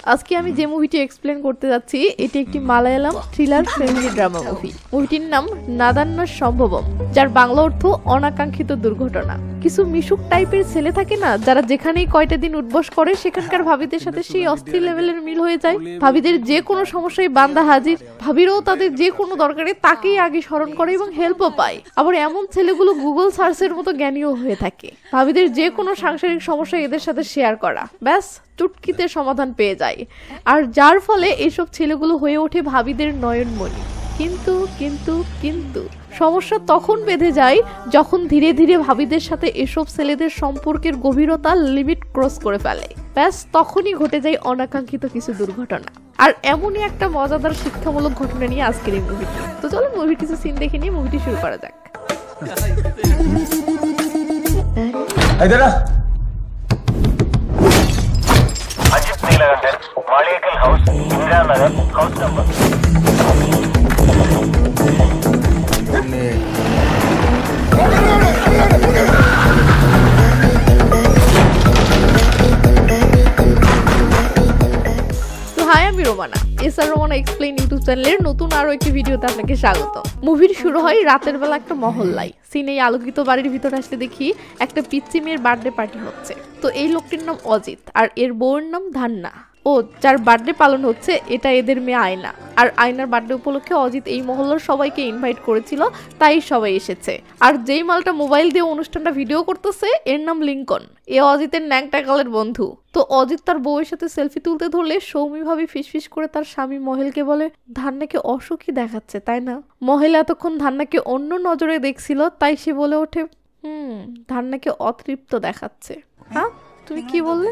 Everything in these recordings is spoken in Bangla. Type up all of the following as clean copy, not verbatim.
আজকে আমি যে মুভিটি এক্সপ্লেন করতে যাচ্ছি এটি একটি Malayalam thriller family drama movie. মুভিটির নাম নাদান্য সম্ভবম, যার বাংলা অর্থ অনাকাঙ্ক্ষিত দুর্ঘটনা। কিছু মিশুক টাইপের ছেলে থাকে না, যারা যেখানেই কয়টা দিন উঠবস করে সেখানকার ভাবিদের সাথে সেই অস্থির লেভেলের মিল হয়ে যায়। ভাবিদের যে কোনো সমস্যায় বান্দা হাজির, ভাবিরও তাদের যে কোনো দরকারে তাকেই আগে স্মরণ করে এবং হেল্পও পায়। আবার এমন ছেলেগুলো গুগল সার্চের মতো জ্ঞানীও হয়ে থাকে। ভাবিদের যে কোনো সাংসারিক সমস্যা এদের সাথে শেয়ার করা, ব্যাস চুটকিতে সমাধান পেয়ে যায়। আর যার ফলে এসব ছেলেগুলো হয়ে ওঠে ভাবিদের নয়নমণি। কিন্তু কিন্তু কিন্তু সমস্যা তখন বেঁধে যায় যখন ধীরে ধীরে ভাবিদের সাথে এসব ছেলেদের সম্পর্কের গভীরতা লিমিট ক্রস করে ফেলে। ব্যাস তখনই ঘটে যায় অনাকাঙ্ক্ষিত কিছু দুর্ঘটনা। আর এমনই একটা মজাদার শিক্ষামূলক ঘটনা নিয়ে আজকের এই মুভিটি। তো চলো মুভির কিছু সিন দেখে নিয়ে মুভিটি শুরু করা যাক। Ajit Neelakantan, मालिकल house, Indira Nagar, house number. High, আমি Romana. SR Romana explain YouTube চ্যানেলের নতুন আরো একটি ভিডিওতে আপনাকে স্বাগত। মুভির শুরু হয় রাতের বেলা একটা মহল্লায়। সিনে আলোকিত বাড়ির ভিতরে আসলে দেখি একটা পিচ্চি মেয়ের বার্থডে পার্টি হচ্ছে। তো এই লোকটির নাম অজিত আর এর বউয়ের নাম ধান্না। ও যার বার্থডে পালন হচ্ছে এটা এদের মেয়ে আয়না। আর আয়নার বার্থডে উপলক্ষে অজিত এই মহল্লার সবাইকে ইনভাইট করেছিল, তাই সবাই এসেছে। আর যেই মালটা মোবাইল দিয়ে অনুষ্ঠানটা ভিডিও করতেছে এর নাম লিঙ্কন। এ অজিতের ন্যাংটাকালের বন্ধু। তো অজিত তার বউয়ের সাথে সেলফি তুলতে ধরলে সৌমি ভাবি ফিসফিস করে তার স্বামী মহেলকে বলে, ধান্নাকে অসুখী দেখাচ্ছে তাই না? মহেল এতক্ষণ ধান্নাকে অন্য নজরে দেখছিল, তাই সে বলে ওঠে, ধান্নাকে অতৃপ্ত দেখাচ্ছে। হ্যাঁ, তুমি কি বললে?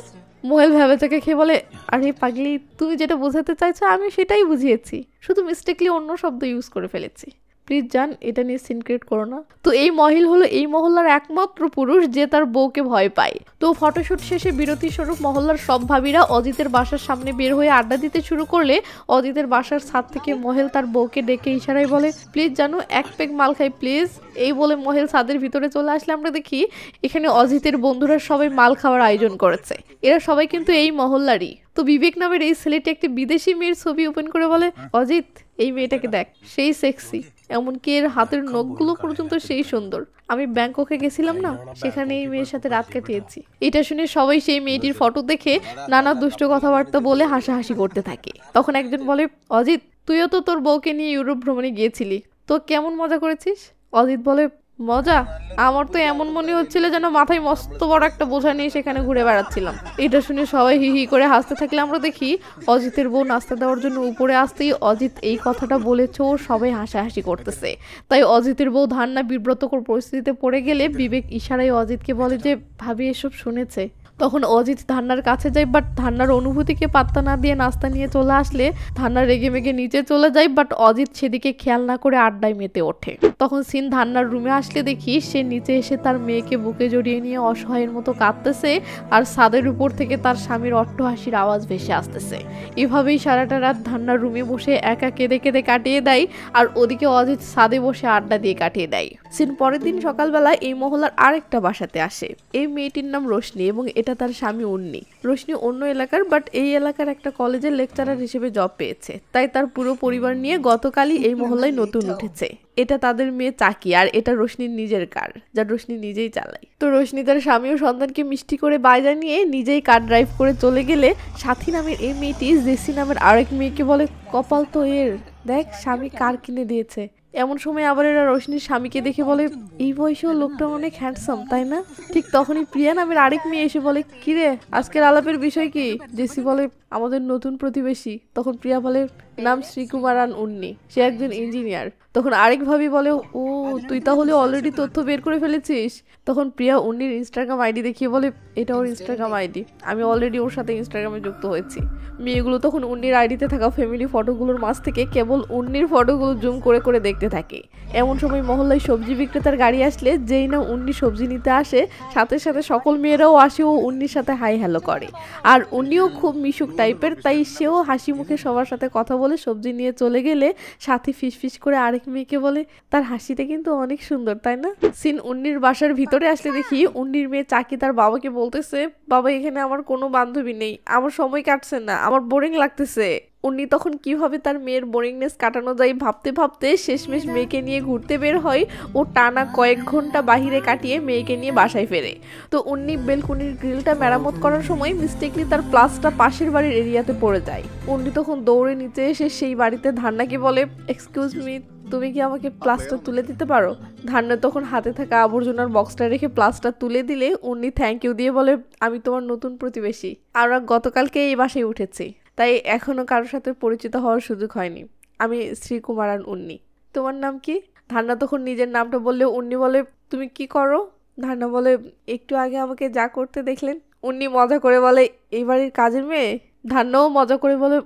মহেল ভেবে থেকে খেয়ে বলে, আরে পাগলি, তুমি যেটা বোঝাতে চাইছো আমি সেটাই বুঝিয়েছি, শুধু মিস্টেকলি অন্য শব্দ ইউজ করে ফেলেছি। প্লিজ জান, এটা নিয়ে সিন ক্রিয়েট করো না। তো এই মহিল হলো এই মহল্লার একমাত্র পুরুষ যে তার বউকে ভয় পায়। তো ফটোশুট শেষে বিরতি স্বরূপ মহল্লার সব ভাবিরা অজিতের বাসার সামনে বের হয়ে আড্ডা দিতে শুরু করলে অজিতের বাসার ছাদ থেকে মহেল তার বউকে ডেকে ইশারায় বলে, প্লিজ জানো, এক পেগ মাল খাই প্লিজ। এই বলে মহেল ছাদের ভিতরে চলে আসলে আমরা দেখি এখানে অজিতের বন্ধুরা সবাই মাল খাওয়ার আয়োজন করেছে। এরা সবাই কিন্তু এই মহল্লারই। তো বিবেক নামের এই ছেলেটি একটি বিদেশি মেয়ের ছবি ওপেন করে বলে, অজিত এই মেয়েটাকে দেখ, সেই সেক্সি, এমনকি এর হাতের নখগুলো পর্যন্ত সেই সুন্দর। আমি ব্যাংককে গেছিলাম না, সেখানে এই মেয়ের সাথে রাত কাটিয়েছি। এটা শুনে সবাই সেই মেয়েটির ফটো দেখে নানা দুষ্ট কথাবার্তা বলে হাসাহাসি করতে থাকে। তখন একজন বলে, অজিত তুইও তো তোর বউকে নিয়ে ইউরোপ ভ্রমণে গিয়েছিলি, তো কেমন মজা করেছিস? অজিত বলে, মজা? আমার তো এমন মনে হচ্ছিল যেন মাথায় মস্ত বড় একটা বোঝা নিয়ে সেখানে ঘুরে বেড়াচ্ছিলাম। এটা শুনে সবাই হি হি করে হাসতে থাকলে আমরা দেখি অজিতের বউ নাস্তা দেওয়ার জন্য উপরে আসতেই অজিত এই কথাটা বলেছে ও সবাই হাসাহাসি করতেছে। তাই অজিতের বউ ধান্না বিব্রতকর পরিস্থিতিতে পড়ে গেলে বিবেক ইশারায় অজিতকে বলে যে ভাবি এসব শুনেছে। তখন অজিত ধান্নার কাছে যায়, বাট ধান্নার অনুভূতিকে পাত্তা না দিয়ে নাস্তা নিয়ে চলে আসলে ধান্না রেগে মেগে নিচে চলে যায়, বাট অজিত সেদিকে খেয়াল না করে আড্ডায় মেতে ওঠে। তখন সিন ধান্নার রুমে আসলে দেখি সে নিচে এসে তার মেয়েকে বুকে জড়িয়ে নিয়ে অসহায়ের মতো কাঁদতেছে আর ছাদের উপর থেকে তার স্বামীর অট্টহাসির আওয়াজ ভেসে আসতেছে। এভাবেই সারাটা রাত ধান্নার রুমে বসে একা কেঁদে কেঁদে কাটিয়ে দেয়, আর ওদিকে অজিত ছাদে বসে আড্ডা দিয়ে কাটিয়ে দেয়। সিন পরের দিন সকালবেলা এই মহল্লার আরেকটা বাসাতে আসে। এই মেয়েটির নাম রোশনি এবং এটা তার স্বামী উন্নি। রোশনি অন্য এলাকার, বাট এই এলাকার একটা কলেজের লেকচারার হিসেবে জব পেয়েছে, তাই তার পুরো পরিবার নিয়ে গতকালই এই মহল্লায় নতুন উঠেছে। এটা তাদের মেয়ে চাকি, আর এটা রোশনির নিজের কার, যা রোশনি নিজেই চালায়। তো রোশনি তার স্বামী ও সন্তানকে মিষ্টি করে বায়জা নিয়ে নিজেই কার ড্রাইভ করে চলে গেলে সাথী নামের এই মেয়েটি জেসি নামের আরেক মেয়েকে বলে, কপাল তো এর, দেখ স্বামী কার কিনে দিয়েছে। এমন সময় আবার এরা রোশনির স্বামীকে দেখে বলে, এই বয়সেও লোকটা অনেক হ্যান্ডসাম তাই না? ঠিক তখনই প্রিয়া নামের আরেক মেয়ে এসে বলে, কিরে আজকের আলাপের বিষয় কি? জেসি বলে, আমাদের নতুন প্রতিবেশী। তখন প্রিয়া বলে, নাম শ্রীকুমারান উন্নি, সে একজন ইঞ্জিনিয়ার। তখন আরেক ভাবি বলে, ও তুই তাহলে অলরেডি তথ্য বের করে ফেলেছিস। তখন প্রিয়া উন্নির ইনস্টাগ্রাম আইডি দেখিয়ে বলে, এটা ওর ইনস্টাগ্রাম আইডি, আমি অলরেডি ওর সাথে ইনস্টাগ্রামে যুক্ত হয়েছি। মেয়েগুলো তখন উন্নির আইডিতে থাকা ফ্যামিলি ফটোগুলোর মাঝ থেকে কেবল উন্নির ফটোগুলো জুম করে করে দেখতে দেখতে থাকে। এমন সময় মহল্লায় সবজি বিক্রেতার গাড়ি আসলে যেই না উন্নি সবজি নিতে আসে, সাথে সাথে সকল মেয়েরাও আসে ও উন্নির সাথে হাই হ্যালো করে। আর উনিও খুব মিশুক টাইপের, তাই সেও হাসি মুখে সবার সাথে কথা বলে সবজি নিয়ে চলে গেলে সাথে ফিস করে আরেক মেয়েকে বলে, তার হাসিটা কিন্তু অনেক সুন্দর তাই না? সিন উন্নির বাসার ভিতরে আসলে দেখি উন্নির মেয়ে চাকি তার বাবাকে বলতেছে, বাবা এখানে আমার কোনো বান্ধবী নেই, আমার সময় কাটছে না, আমার বোরিং লাগতেছে। উনি তখন কিভাবে তার মেয়ের বোরিংনেস কাটানো যায় ভাবতে ভাবতে শেষমেশ মেয়েকে নিয়ে ঘুরতে বের হয় ও টানা কয়েক ঘন্টা বাহিরে কাটিয়ে মেয়েকে নিয়ে বাসায় ফেরে। তো উনি বেলকুনির গ্রিলটা মেরামত করার সময় মিস্টেকলি তার প্লাসটা পাশের বাড়ির এরিয়াতে পড়ে যায়। উনি তখন দৌড়ে নিচে এসে সেই বাড়িতে ধান্নাকে বলে, এক্সকিউজ মি, তুমি কি আমাকে প্লাসটা তুলে দিতে পারো? ধান্না তখন হাতে থাকা আবর্জনার বক্সটা রেখে প্লাসটা তুলে দিলে উনি থ্যাংক ইউ দিয়ে বলে, আমি তোমার নতুন প্রতিবেশী, আমরা গতকালকে এই বাসায় উঠেছি, তাই এখনো কারোর সাথে পরিচিত হওয়ার সুযোগ হয়নি। আমি শ্রীকুমারান উন্নি। তোমার নাম কি? ধান্না তখন নিজের নামটা বললে উন্নি বলে, তুমি কি করো? ধান্না বলে, একটু আগে আমাকে যা করতে দেখলেন। উন্নি মজা করে বলে, এই বাড়ির কাজের মেয়ে? ধান্নাও মজা করে বলে,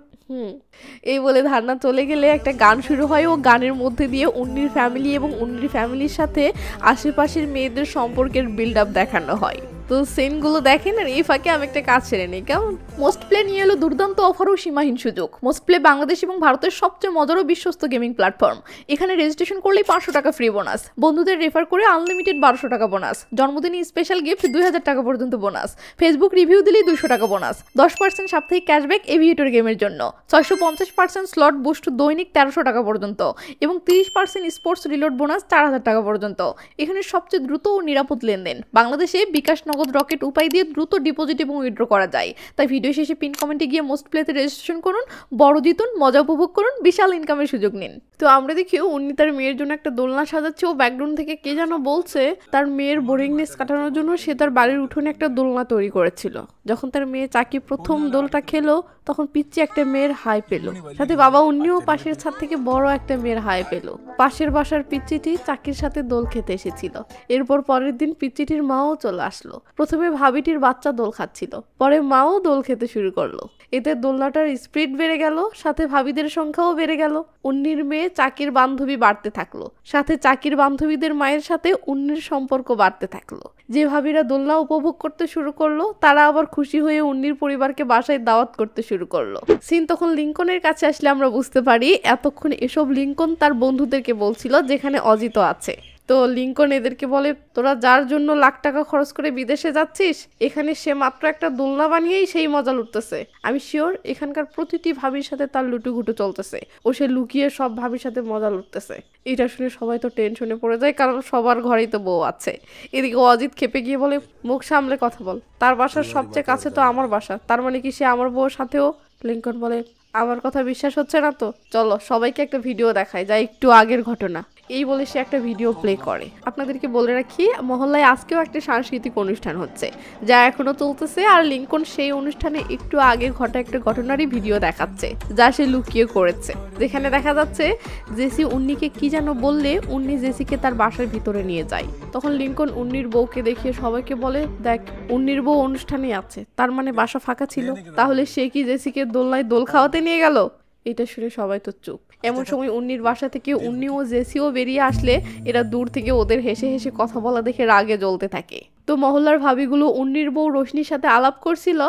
এই বলে ধান্না চলে গেলে একটা গান শুরু হয় ও গানের মধ্যে দিয়ে উন্নির ফ্যামিলি এবং উন্নির ফ্যামিলির সাথে আশেপাশের মেয়েদের সম্পর্কের বিল্ড আপ দেখানো হয়। তো সিনগুলো দেখেন আর এই ফাঁকে আমি একটা কাজ সেরে নিই কেমন? মোস্ট প্লে নিয়ে এলো দুর্দান্ত অফার ও সীমাহীন সুযোগ। মোস্ট প্লে বাংলাদেশ এবং ভারতের সবচেয়ে মজার ও বিশ্বস্ত গেমিং প্ল্যাটফর্ম। এখানে রেজিস্ট্রেশন করলেই 500 টাকা ফ্রি বোনাস, বন্ধুদের রেফার করে আনলিমিটেড 1200 টাকা বোনাস, জন্মদিনে স্পেশাল গিফট 2000 টাকা পর্যন্ত বোনাস, ফেসবুক রিভিউ দিলেই 200 টাকা বোনাস, 10% সাপ্তাহিক ক্যাশব্যাক এভিয়েটর গেমের জন্য, 650% স্লট বুস্ট দৈনিক 1300 টাকা পর্যন্ত এবং 30% স্পোর্টস রিলোড বোনাস 4000 টাকা পর্যন্ত। এখানে সবচেয়ে দ্রুত ও নিরাপদ লেনদেন। বাংলাদেশে বিকাশ নগদ রকেট উপায় দিয়ে দ্রুত ডিপোজিট এবং উইথড্র করা যায়। তাই ভিডিও শেষে পিন কমেন্টে গিয়ে মোস্ট প্লেতে রেজিস্ট্রেশন করুন, বড় জিতুন, মজা উপভোগ করুন, বিশাল ইনকামের সুযোগ নিন। তো আমরা দেখি উনি তার মেয়ের জন্য একটা দোলনা সাজাচ্ছে ও ব্যাকগ্রাউন্ড থেকে কে যেন বলছে তার মেয়ের বোরিংনেস কাটানোর জন্য সে তার বাড়ির উঠোনে একটা দোলনা তৈরি করেছিল। যখন তার মেয়ে চাকি প্রথম দোলটা খেলো তখন পিচ্চি একটা মেয়ের হাই পেল, সাথে বাবা উনিও পাশের ছাদ থেকে বড় একটা মেয়ের হাই পেল। পাশের বাসার পিচ্চিটি চাকির সাথে দোল খেতে এসেছিল। এরপর পরের দিন পিচ্চিটির মাও চলে আসলো। প্রথমে ভাবিটির বাচ্চা দোল খাচ্ছিল, পরে মাও দোল খেতে শুরু করলো। এতে দোলনাটার স্পিড বেড়ে গেল, সাথে ভাবিদের সংখ্যাও বেড়ে গেল। উন্নির মেয়ে চাকির বান্ধবী বাড়তে থাকলো, সাথে চাকির বান্ধবীদের মায়ের সাথে উন্নির সম্পর্ক বাড়তে থাকলো। যে ভাবিরা দোলনা উপভোগ করতে শুরু করলো তারা আবার খুশি হয়ে উন্নির পরিবারকে বাসায় দাওয়াত করতে শুরু করলো। সিন তখন লিঙ্কনের কাছে আসলে আমরা বুঝতে পারি এতক্ষণ এসব লিঙ্কন তার বন্ধুদেরকে বলছিল যেখানে অজিত আছে। তো লিঙ্কন এদেরকে বলে, তোরা যার জন্য লাখ টাকা খরচ করে বিদেশে যাচ্ছিস, এখানে সে মাত্র একটা দোলনা বানিয়েই সেই মজা লুটতেছে। আমি শিওর এখানকার প্রতিটি ভাবির সাথে তার লুটুঘুটু চলতেছে ও সে লুকিয়ে সব ভাবির সাথে মজা লুটতেছে। এটা শুনে সবাই তো টেনশনে পড়ে যায়, কারণ সবার ঘরেই তো বউ আছে। এদিকে অজিত খেপে গিয়ে বলে, মুখ সামলে কথা বল, তার বাসার সবচেয়ে কাছে তো আমার বাসা, তার মানে কি সে আমার বউর সাথেও? লিঙ্কন বলে, আমার কথা বিশ্বাস হচ্ছে না তো চলো সবাইকে একটা ভিডিও দেখায় যা একটু আগের ঘটনা। এই বলে সে একটা ভিডিও প্লে করে। আপনাদেরকে বলে রাখি মহল্লায় আজকেও একটা সাংস্কৃতিক অনুষ্ঠান হচ্ছে যা এখনো চলতেছে, আর লিঙ্কন সেই অনুষ্ঠানে একটু আগে ঘটা একটা ঘটনারই ভিডিও দেখাচ্ছে যা সে লুকিয়ে করেছে, যেখানে দেখা যাচ্ছে জেসি উন্নিকে কি যেন বললে উন্নি জেসিকে তার বাসার ভিতরে নিয়ে যায়। তখন লিঙ্কন উন্নির বউকে দেখিয়ে সবাইকে বলে, দেখ উন্নির বউ অনুষ্ঠানে আছে, তার মানে বাসা ফাঁকা ছিল, তাহলে সে কি জেসিকে দোলনায় দোল খাওয়াতে নিয়ে গেল? এটা শুনে সবাই তো চুপ। এমন সময় উন্নির বাসা থেকে উন্নি ও জেসিও বেরিয়ে আসলে এরা দূর থেকে ওদের হেসে হেসে কথা বলা দেখে রাগে জ্বলতে থাকে। তো মহল্লার ভাবিগুলো উন্নির বউ রোশনির সাথে আলাপ করছিল।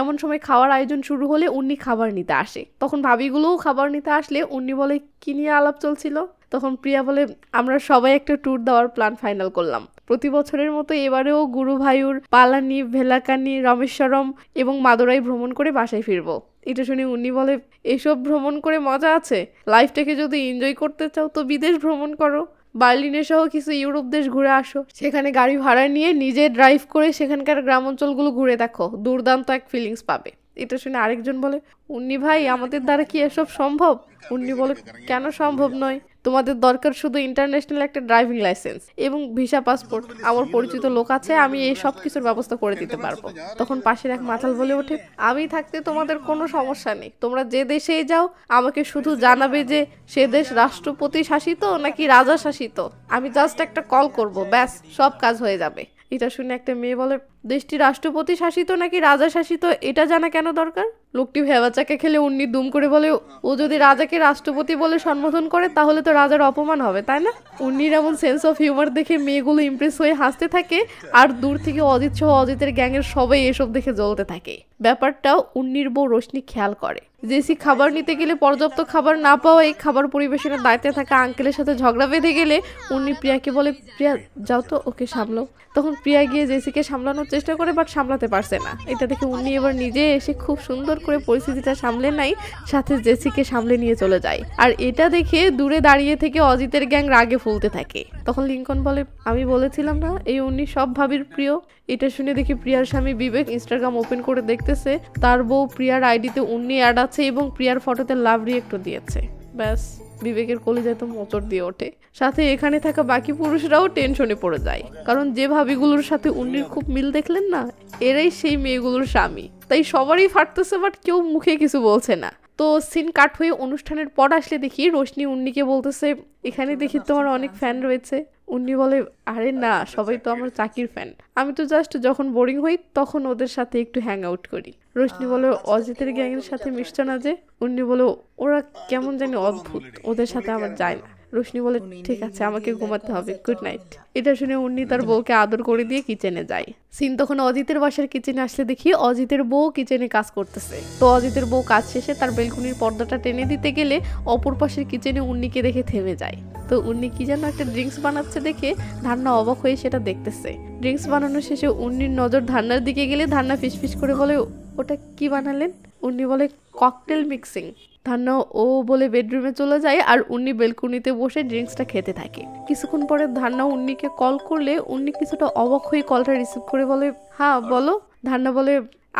এমন সময় খাওয়ার আয়োজন শুরু হলে উন্নি খাবার নিতে আসে। তখন ভাবিগুলোও খাবার নিতে আসলে উন্নি বলে, কি নিয়ে আলাপ চলছিল? তখন প্রিয়া বলে, আমরা সবাই একটা ট্যুর দেওয়ার প্ল্যান ফাইনাল করলাম। প্রতি বছরের মতো এবারেও গুরুভায়ুর, পালানি, ভেলাকানি, রামেশ্বরম এবং মাদুরাই ভ্রমণ করে বাসায় ফিরবো। এটা শুনে উনি বলে, এসব ভ্রমণ করে মজা আছে? লাইফটাকে যদি এনজয় করতে চাও তো বিদেশ ভ্রমণ করো, বার্লিনে সহ কিছু ইউরোপ দেশ ঘুরে আসো, সেখানে গাড়ি ভাড়া নিয়ে নিজে ড্রাইভ করে সেখানকার গ্রাম অঞ্চলগুলো ঘুরে দেখো, দুর্দান্ত এক ফিলিংস পাবে। এটা শুনে আরেকজন বলে, উন্নি ভাই আমাদের দ্বারা কি এসব সম্ভব? উন্নি বলে, কেন সম্ভব নয়? তোমাদের দরকার শুধু ইন্টারন্যাশনাল একটা ড্রাইভিং লাইসেন্স এবং ভিসা পাসপোর্ট। আমার পরিচিত লোক আছে, আমি এই সব কিছুর ব্যবস্থা করে দিতে পারবো। তখন পাশের এক মাতাল বলে ওঠে, আমি থাকতে তোমাদের কোনো সমস্যা নেই, তোমরা যে দেশেই যাও আমাকে শুধু জানাবে যে সে দেশ রাষ্ট্রপতি শাসিত নাকি রাজা শাসিত, আমি জাস্ট একটা কল করব, ব্যাস সব কাজ হয়ে যাবে। এটা শুনে একটা মেয়ে বলে, দেশটি রাষ্ট্রপতি শাসিত নাকি রাজা শাসিত এটা জানা কেন দরকার? লোকটি ভেবাচাকা খেলে উন্নি দুম করে বলে, ও যদি রাজাকে রাষ্ট্রপতি বলে সম্বোধন করে তাহলে তো রাজার অপমান হবে, তাই না? উন্নির এমন সেন্স অফ হিউমার দেখে মেয়েগুলো ইমপ্রেস হয়ে হাসতে থাকে, আর দূর থেকে অজিত সহ অজিতের গ্যাংয়ের সবাই এসব দেখে জ্বলতে থাকে। ব্যাপারটা উন্নির বউ রোশনি খেয়াল করে। জেসি খাবার নিতে গেলে পর্যাপ্ত খাবার না পাওয়া এই খাবার পরিবেশনের দায়িত্বে থাকা আঙ্কেলের সাথে ঝগড়া বেঁধে গেলে উন্নি প্রিয়াকে বলে, প্রিয়া যাও তো, ওকে সামলাও। তখন প্রিয়া গিয়ে জেসিকে সামলানোর চেষ্টা করে, বাট সামলাতে পারছে না। এটা দেখে উন্নি এবার নিজে এসে খুব সুন্দর করে পরিস্থিতিটা সামলে নাই, সাথে জেসিকে সামলে নিয়ে চলে যায়। আর এটা দেখে দূরে দাঁড়িয়ে থেকে অজিতের গ্যাং রাগে ফুলতে থাকে। তখন লিঙ্কন বলে, আমি বলেছিলাম না এই উন্নি সব ভাবির প্রিয়। এটা শুনে দেখি প্রিয়ার স্বামী বিবেক ইনস্টাগ্রাম ওপেন করে দেখতেছে তার বউ প্রিয়ার আইডিতে উন্নি অ্যাড আছে এবং প্রিয়ার ফটোতে লাভ রিয়েক্টও দিয়েছে। ব্যাস, বিবেকের কলিজায় তো মোচড় দিয়ে ওঠে। সাথে এখানে থাকা বাকি পুরুষরাও টেনশনে পড়ে যায়, কারণ যে ভাবিগুলোর সাথে উন্নির খুব মিল দেখলেন না, এরাই সেই মেয়েগুলোর স্বামী। তাই সবারই ফাটতেছে, বাট কেউ মুখে কিছু বলছে না। তো সিন কাট হয়ে অনুষ্ঠানের পর আসলে দেখি রোশনি উন্নিকে বলতেছে, এখানে দেখি তোমার অনেক ফ্যান রয়েছে। উন্নি বলে, আরে না, সবাই তো আমার চাকির ফ্যান, আমি তো জাস্ট যখন বোরিং হই তখন ওদের সাথে একটু হ্যাং আউট করি। রোশনি বলে, অজিতের গ্যাংয়ের সাথে মিশছে না যে? উন্নি বলে, ওরা কেমন জানি অদ্ভুত, ওদের সাথে আমার যায় না। রোশনি বলে, ঠিক আছে, আমাকে ঘুমাতে হবে, গুড নাইট। এটা শুনে উন্নি তার বউকে আদর করে দিয়ে কিচেনে যায়। সিন তখন অজিতের বাসার কিচেনে আসলে দেখি অজিতের বউ কিচেনে কাজ করতেছে। তো অজিতের বউ কাজ শেষে তার বেলকুনির পর্দাটা টেনে দিতে গেলে অপর পাশের কিচেনে উন্নিকে দেখে থেমে যায়। তো উন্নি কি যেন একটা ড্রিঙ্কস বানাচ্ছে দেখে ধান্না অবাক হয়ে সেটা দেখতেছে। ড্রিঙ্কস বানানো শেষে উন্নির নজর ধান্নার দিকে গেলে ধান্না ফিসফিস করে বলে, ওটা কি বানালেন? উন্নি বলে, ককটেল মিক্সিং। ধান্না ও বলে বেডরুমে চলে যায়, আর উন্নি বেলকুনিতে বসে ড্রিঙ্কসটা খেতে থাকে। কিছুক্ষণ পরে ধান্না উন্নিকে কল করলে উন্নি কিছুটা অবাক হয়ে কলটা রিসিভ করে বলে, হ্যাঁ বলো। ধান্না বলে,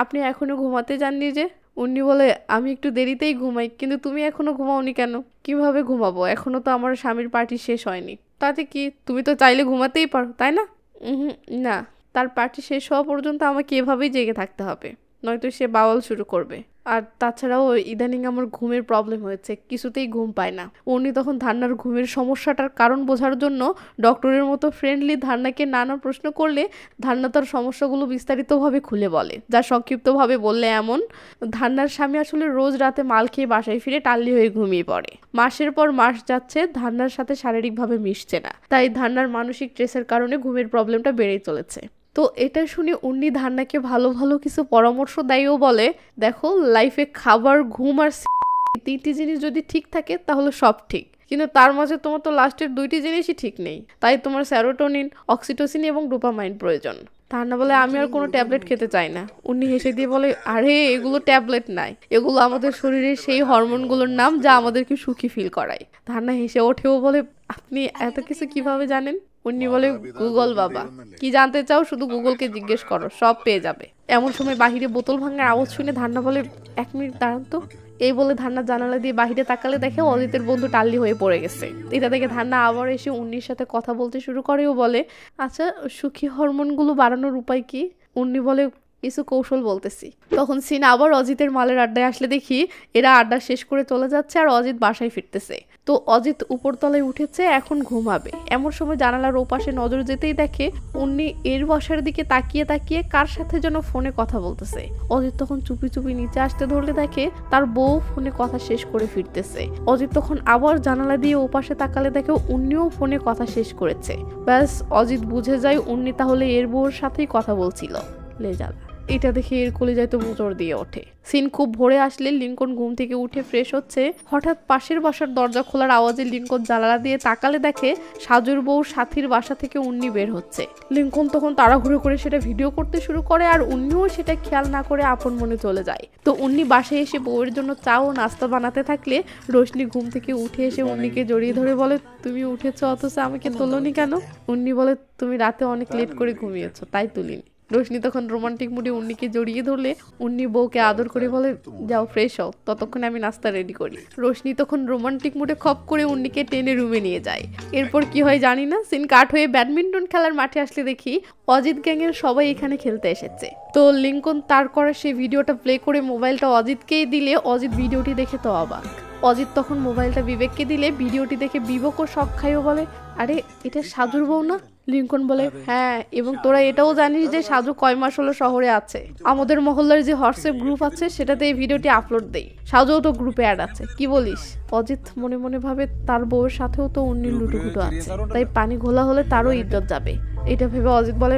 আপনি এখনো ঘুমাতে যাননি যে? উন্নি বলে, আমি একটু দেরিতেই ঘুমাই, কিন্তু তুমি এখনো ঘুমাওনি কেন? কিভাবে ঘুমাবো, এখনো তো আমার স্বামীর পার্টি শেষ হয়নি। তাতে কি, তুমি তো চাইলে ঘুমাতেই পারো, তাই না? না, তার পার্টি শেষ হওয়া পর্যন্ত আমাকে এভাবেই জেগে থাকতে হবে, নয়তো সে বাওয়াল শুরু করবে। আর তাছাড়াও ইদানিং আমার ঘুমের প্রবলেম হয়েছে, কিছুতেই ঘুম পায় না। উনি তখন ধান্নার ঘুমের সমস্যাটার কারণ বোঝার জন্য ডক্টরের মতো ফ্রেন্ডলি ধান্নাকে নানা প্রশ্ন করলে ধান্না তার সমস্যাগুলো বিস্তারিতভাবে খুলে বলে, যা সংক্ষিপ্তভাবে বললে এমন, ধান্নার স্বামী আসলে রোজ রাতে মাল খেয়ে বাসায় ফিরে টাল্লি হয়ে ঘুমিয়ে পড়ে। মাসের পর মাস যাচ্ছে, ধান্নার সাথে শারীরিকভাবে মিশছে না, তাই ধান্নার মানসিক স্ট্রেসের কারণে ঘুমের প্রবলেমটা বেড়েই চলেছে। তো এটা শুনে উন্নি ধান্নাকে ভালো ভালো কিছু পরামর্শ দেয়ও, বলে, দেখো লাইফে খাবার, ঘুম আর তিনটি জিনিস যদি ঠিক থাকে তাহলে সব ঠিক, কিন্তু তার মাঝে তোমার তো লাস্টের দুইটি জিনিসই ঠিক নেই, তাই তোমার সেরোটোনিন, অক্সিটোসিন এবং ডোপামাইন প্রয়োজন। ধান্না বলে, আমি আর কোনো ট্যাবলেট খেতে চাই না। উন্নি হেসে দিয়ে বলে, আরে এগুলো ট্যাবলেট নাই, এগুলো আমাদের শরীরের সেই হরমোনগুলোর নাম যা আমাদেরকে সুখী ফিল করায়। ধান্না হেসে ওঠেও বলে, আপনি এত কিছু কিভাবে জানেন? উন্নি বলে, গুগল বাবা, কি জানতে চাও শুধু গুগলকে জিজ্ঞেস করো, সব পেয়ে যাবে। এমন সময় বাহিরে বোতল ভাঙার আওয়াজ শুনে ধান্না বলে, 1 মিনিট দাঁড়ান তো। এই বলে ধান্না জানালা দিয়ে বাহিরে তাকালে দেখে অজিতের বন্ধু টাল্লি হয়ে পড়ে গেছে। এটা দেখে ধান্না আবার এসে উন্নির সাথে কথা বলতে শুরু করেও বলে, আচ্ছা সুখী হরমোনগুলো বাড়ানোর উপায় কি? উন্নি বলে, কিছু কৌশল বলতেছি। তখন সিন আবার অজিতের মালের আড্ডায় আসলে দেখি এরা আড্ডা শেষ করে চলে যাচ্ছে আর অজিত বাসায় ফিরতেছে। তো অজিত উপরতলায় উঠেছে, এখন ঘুমাবে। এমন সময় জানালার ওপাশে নজর যেতেই দেখে উন্নি এর বসার দিকে তাকিয়ে তাকিয়ে কার সাথে যেন ফোনে কথা বলতেছে। অজিত তখন চুপি চুপি নিচে আসতে ধরলে দেখে তার বউ ফোনে কথা শেষ করে ফিরতেছে। অজিত তখন আবার জানালা দিয়ে ওপাশে তাকালে দেখে উন্নিও ফোনে কথা শেষ করেছে। ব্যাস, অজিত বুঝে যায় উন্নি তাহলে এর বউর সাথেই কথা বলছিল। লেজালা, এটা দেখে এর কলিজায় তো মোচড় দিয়ে ওঠে। সিন খুব ভোরে আসলে লিঙ্কন ঘুম থেকে উঠে ফ্রেশ হচ্ছে, হঠাৎ পাশের বাসার দরজা খোলার আওয়াজে লিঙ্কন জানালা দিয়ে তাকালে দেখে সাজুর বউ সাথীর বাসা থেকে উন্নি বের হচ্ছে। লিঙ্কন তখন তাড়াহুড়ো করে সেটা ভিডিও করতে শুরু করে, আর উন্নিও সেটা খেয়াল না করে আপন মনে চলে যায়। তো উন্নি বাসায় এসে বউয়ের জন্য চা ও নাস্তা বানাতে থাকলে রোশনি ঘুম থেকে উঠে এসে উন্নিকে জড়িয়ে ধরে বলে, তুমি উঠেছো অথচ আমাকে তোলোনি কেন? উন্নি বলে, তুমি রাতে অনেক লেট করে ঘুমিয়েছো, তাই তুলিনি। রোশনি তখন রোমান্টিক মুডে উন্নিকে জড়িয়ে ধরলে উন্নি বউকে আদর করে বলে, যাও ফ্রেশ হও, ততক্ষণে আমি নাস্তা রেডি করি। রোশনি তখন রোমান্টিক মুডে খপ করে উন্নিকে টেনে রুমে নিয়ে যায়। এরপর কি হয় জানি না, সিন কাট হয়ে ব্যাডমিন্টন খেলার মাঠে আসলে দেখি অজিত গ্যাংয়ের সবাই এখানে খেলতে এসেছে। তো লিঙ্কন তার করা সেই ভিডিওটা প্লে করে মোবাইলটা অজিতকেই দিলে অজিত ভিডিওটি দেখে তো অবাক। অজিত তখন মোবাইলটা বিবেককে দিলে ভিডিওটি দেখে বিবেকও শক খাইও বলে, আরে এটা সাজুর বউ না? লিঙ্কন বলে হ্যাঁ, এবং তোরা এটাও জানিস যে সাজু কয় মাস হলো শহরে আছে। আমাদের মহল্লার যে হোয়াটসঅ্যাপ গ্রুপ আছে সেটাতে এই ভিডিওটি আপলোড দেই, সাজুও তো গ্রুপে অ্যাড আছে, কি বলিস? অজিত মনে মনে ভাবে তার বউয়ের সাথেও তো উন্নির লুটুকুটু আছে, তাই পানি ঘোলা হলে তারও ইজ্জত যাবে। এটা ভেবে অজিত বলে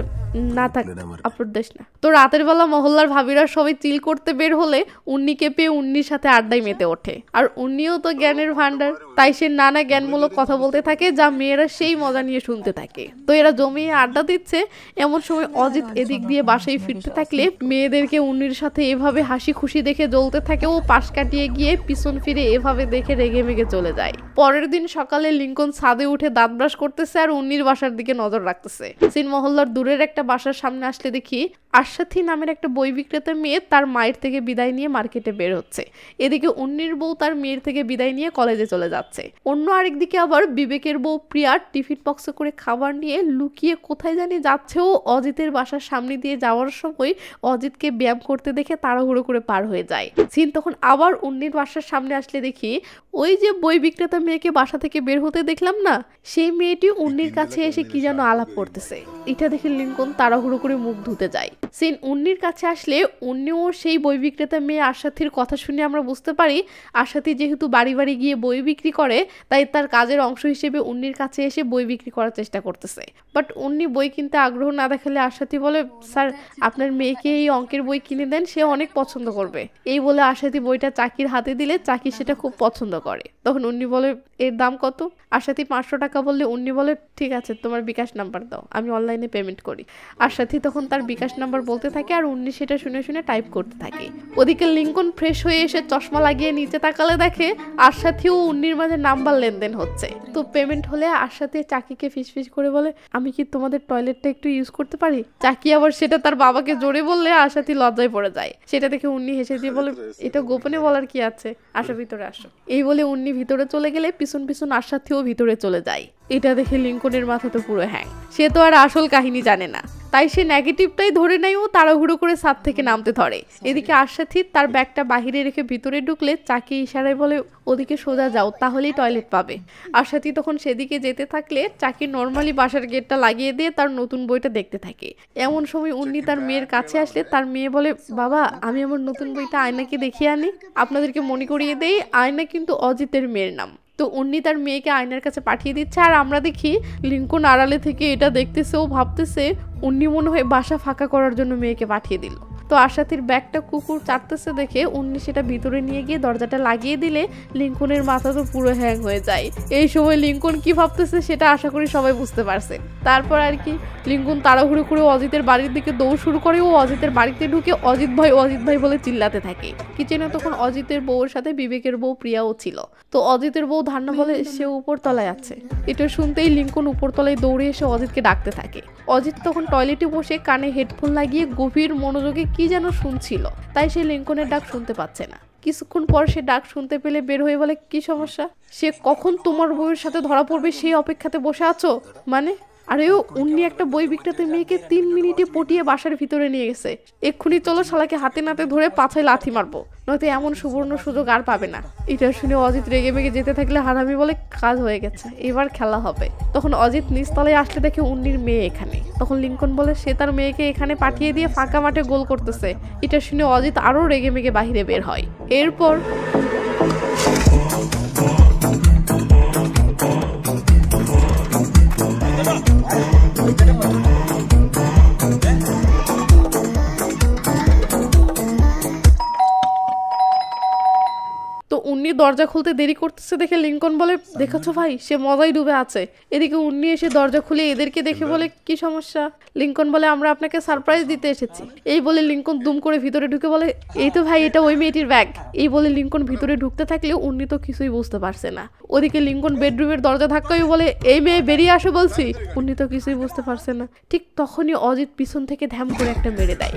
না থাক, আপলোড দিস না। তো রাতের বেলা মহল্লার ভাবিরা সবাই চিল করতে বের হলে উন্নিকে পেয়ে উন্নির সাথে আড্ডায় মেতে ওঠে। আর উন্নিও তো জ্ঞানের ভান্ডার, তাই সে নানা জ্ঞানমূলক কথা বলতে থাকে যা মেয়েরা সেই মজা নিয়ে শুনতে থাকে। তো এরা জমিয়ে আড্ডা দিচ্ছে, এমন সময় অজিত এদিক দিয়ে বাসায় ফিরতে থাকলে মেয়েদেরকে উন্নির সাথে এভাবে হাসি খুশি দেখে জ্বলতে থাকে। ও পাশ কাটিয়ে গিয়ে পিছন ফিরে এভাবে দেখে রেগে মেগে চলে যায়। পরের দিন সকালে লিঙ্কন ছাদে উঠে দাঁত ব্রাশ করতেছে আর উন্নির বাসার দিকে নজর রাখতেছে। সিন মহল্লার দূরের একটা বাসার সামনে আসলে দেখি আশাথী নামের একটা বই বিক্রেতা মেয়ে তার মায়ের থেকে বিদায় নিয়ে মার্কেটে বের হচ্ছে। এদিকে উন্নির বউ তার মেয়ের থেকে বিদায় নিয়ে কলেজে চলে যাচ্ছে। অন্য আরেকদিকে আবার বিবেকের বউ প্রিয়া টিফিন বক্সে করে খাবার নিয়ে লুকিয়ে কোথায় জানি যাচ্ছে। ও অজিতের বাসার সামনে দিয়ে যাওয়ার সময় অজিতকে ব্যায়াম করতে দেখে তাড়াহুড়ো করে পার হয়ে যায়। সিন তখন আবার উন্নির বাসার সামনে আসলে দেখি ওই যে বই বিক্রেতা মেয়েকে বাসা থেকে বের হতে দেখলাম না, সেই মেয়েটি উন্নির কাছে এসে কি যেন আলাপ করতেছে। এটা দেখে লিঙ্কন তাড়াহুড়ো করে মুখ ধুতে যায়। সিন উন্নির কাছে আসলে উন্নিও সেই বই বিক্রেতা মেয়ে আশাথীর কথা শুনে আমরা বুঝতে পারি আশাথী যেহেতু বাড়ি বাড়ি গিয়ে বই বিক্রি করে, তাই তার কাজের অংশ হিসেবে উন্নির কাছে এসে বই বিক্রি করার চেষ্টা করতেছে। বাট উন্নি বই কিনতে আগ্রহ না দেখালে আশাথী বলে স্যার আপনার মেয়েকে এই অঙ্কের বই কিনে দেন, সে অনেক পছন্দ করবে। এই বলে আশাথী বইটা চাকির হাতে দিলে চাকি সেটা খুব পছন্দ করে। তখন উন্নি বলে এর দাম কত? আশাথী 500 টাকা বললে উন্নি বলে ঠিক আছে তোমার বিকাশ নাম্বার দাও, আমি অনলাইনে পেমেন্ট করি। আশাথী তখন তার বিকাশ নাম্বার বলতে থাকে আর উন্নি সেটা শুনে শুনে টাইপ করতে থাকে। ওদিকে লিঙ্কন ফ্রেশ হয়ে এসে চশমা লাগিয়ে নিচে তাকালে দেখে আশাথী ও উন্নির মাঝে নাম্বার লেনদেন হচ্ছে। তো পেমেন্ট হলে আশাথী চাকিকে ফিসফিস করে বলে আমি কি তোমাদের টয়লেটটা একটু ইউজ করতে পারি? চাকি আবার সেটা তার বাবাকে জোরে বললে আশাথী লজ্জায় পড়ে যায়। সেটা দেখে উন্নি হেসে দিয়ে বলে এটা গোপনে বলার কি আছে, আসো ভিতরে আসো। এই বলে উন্নি ভিতরে চলে গেলে পিছন পিছন আশাথীও ভিতরে চলে যায়। এটা দেখে লিঙ্কনের মাথা তো পুরো হ্যাং, সে তো আর আসল কাহিনী জানে না, তাই সে নেগেটিভটাই ধরে নেয় ও তাড়াহুড়ো করে ছাদ থেকে নামতে ধরে। এদিকে আশাথী তার ব্যাগটা বাহিরে রেখে ভিতরে ঢুকলে চাকি ইশারায় বলে ওদিকে সোজা যাও তাহলেই টয়লেট পাবে। আশাথী তখন সেদিকে যেতে থাকলে চাকি নর্মালি বাসার গেটটা লাগিয়ে দিয়ে তার নতুন বইটা দেখতে থাকে। এমন সময় উন্নি তার মেয়ের কাছে আসলে তার মেয়ে বলে বাবা আমি আমার নতুন বইটা আয়নাকে দেখিয়ে আনি। আপনাদেরকে মনে করিয়ে দেই আয়না কিন্তু অজিতের মেয়ের নাম। তো উন্নি তার মেয়েকে আয়নার কাছে পাঠিয়ে দিচ্ছে আর আমরা দেখি লিঙ্কন আড়ালে থেকে এটা দেখতেছে ও ভাবতেছে উন্নি মনে হয় বাসা ফাঁকা করার জন্য মেয়েকে পাঠিয়ে দিল। তো আশাথীর ব্যাগটা কুকুর চাটতেছে দেখে উন্নি সেটা ভিতরে নিয়ে গিয়ে দরজাটা লাগিয়ে দিলে লিঙ্কনের মাথা তো পুরো হ্যাং হয়ে যায়। এই সময় লিঙ্কন কি ভাবতেছে সেটা আশা করি সবাই বুঝতে পারছে। তারপর আর কি লিঙ্কন তাড়াহুড়ো করে অজিতের বাড়ির দিকে দৌড় শুরু করে। ও অজিতের বাড়িতে ঢুকে অজিত ভাই বলে চিল্লাতে থাকে। কিচেনে তখন অজিতের বউর সাথে বিবেকের বউ প্রিয়াও ছিল। তো অজিতের বউ ধান্না বলে সে উপরতলায় আছে। এটা শুনতেই লিঙ্কন উপরতলায় দৌড়ে এসে অজিতকে ডাকতে থাকে। অজিত তখন টয়লেটে বসে কানে হেডফোন লাগিয়ে গভীর মনোযোগে কি যেন শুনছিল, তাই সে লিঙ্কনের ডাক শুনতে পাচ্ছে না। কিছুক্ষণ পর সে ডাক শুনতে পেলে বের হয়ে বলে কি সমস্যা? সে কখন তোমার বউয়ের সাথে ধরা পড়বে সেই অপেক্ষাতে বসে আছো মানে? আরে ও উন্নি একটা বই বিক্রেতা মেয়েকে 3 মিনিটে পটিয়ে বাসার ভিতরে নিয়ে গেছে। এক্ষুনি চলো শালাকে হাতে নাতে ধরে পাছায় লাথি মারবো, নয়তো এমন সুবর্ণ সুযোগ আর পাবে না। এটা শুনে অজিত রেগে মেগে যেতে থাকলে হারামি বলে কাজ হয়ে গেছে, এবার খেলা হবে। তখন অজিত নিচতলায় আসলে দেখে উন্নির মেয়ে এখানে। তখন লিঙ্কন বলে সে তার মেয়েকে এখানে পাঠিয়ে দিয়ে ফাঁকা মাঠে গোল করতেছে। এটা শুনে অজিত আরো রেগে মেগে বাহিরে বের হয়। এরপর তো উন্নি দরজা খুলতে দেরি করতেছে দেখে লিঙ্কন বলে দেখেছো ভাই সে মজাই ডুবে আছে। এদিকে উন্নি এসে দরজা খুলে এদেরকে দেখে বলে কি সমস্যা? লিঙ্কন বলে আমরা আপনাকে সারপ্রাইজ দিতে এসেছি। এই বলে লিঙ্কন দুম করে ভিতরে ঢুকে বলে এই তো ভাই এটা ওই মেয়েটির ব্যাগ। এই বলে লিঙ্কন ভিতরে ঢুকতে থাকলেও উন্নি তো কিছুই বুঝতে পারছে না। ওদিকে লিঙ্কন বেডরুমের দরজা ধাক্কাই বলে এই মেয়ে বেরিয়ে আসো বলছি। উন্নি তো কিছুই বুঝতে পারছে না। ঠিক তখনই অজিত পিছন থেকে ধ্যাম করে একটা মেরে দেয়।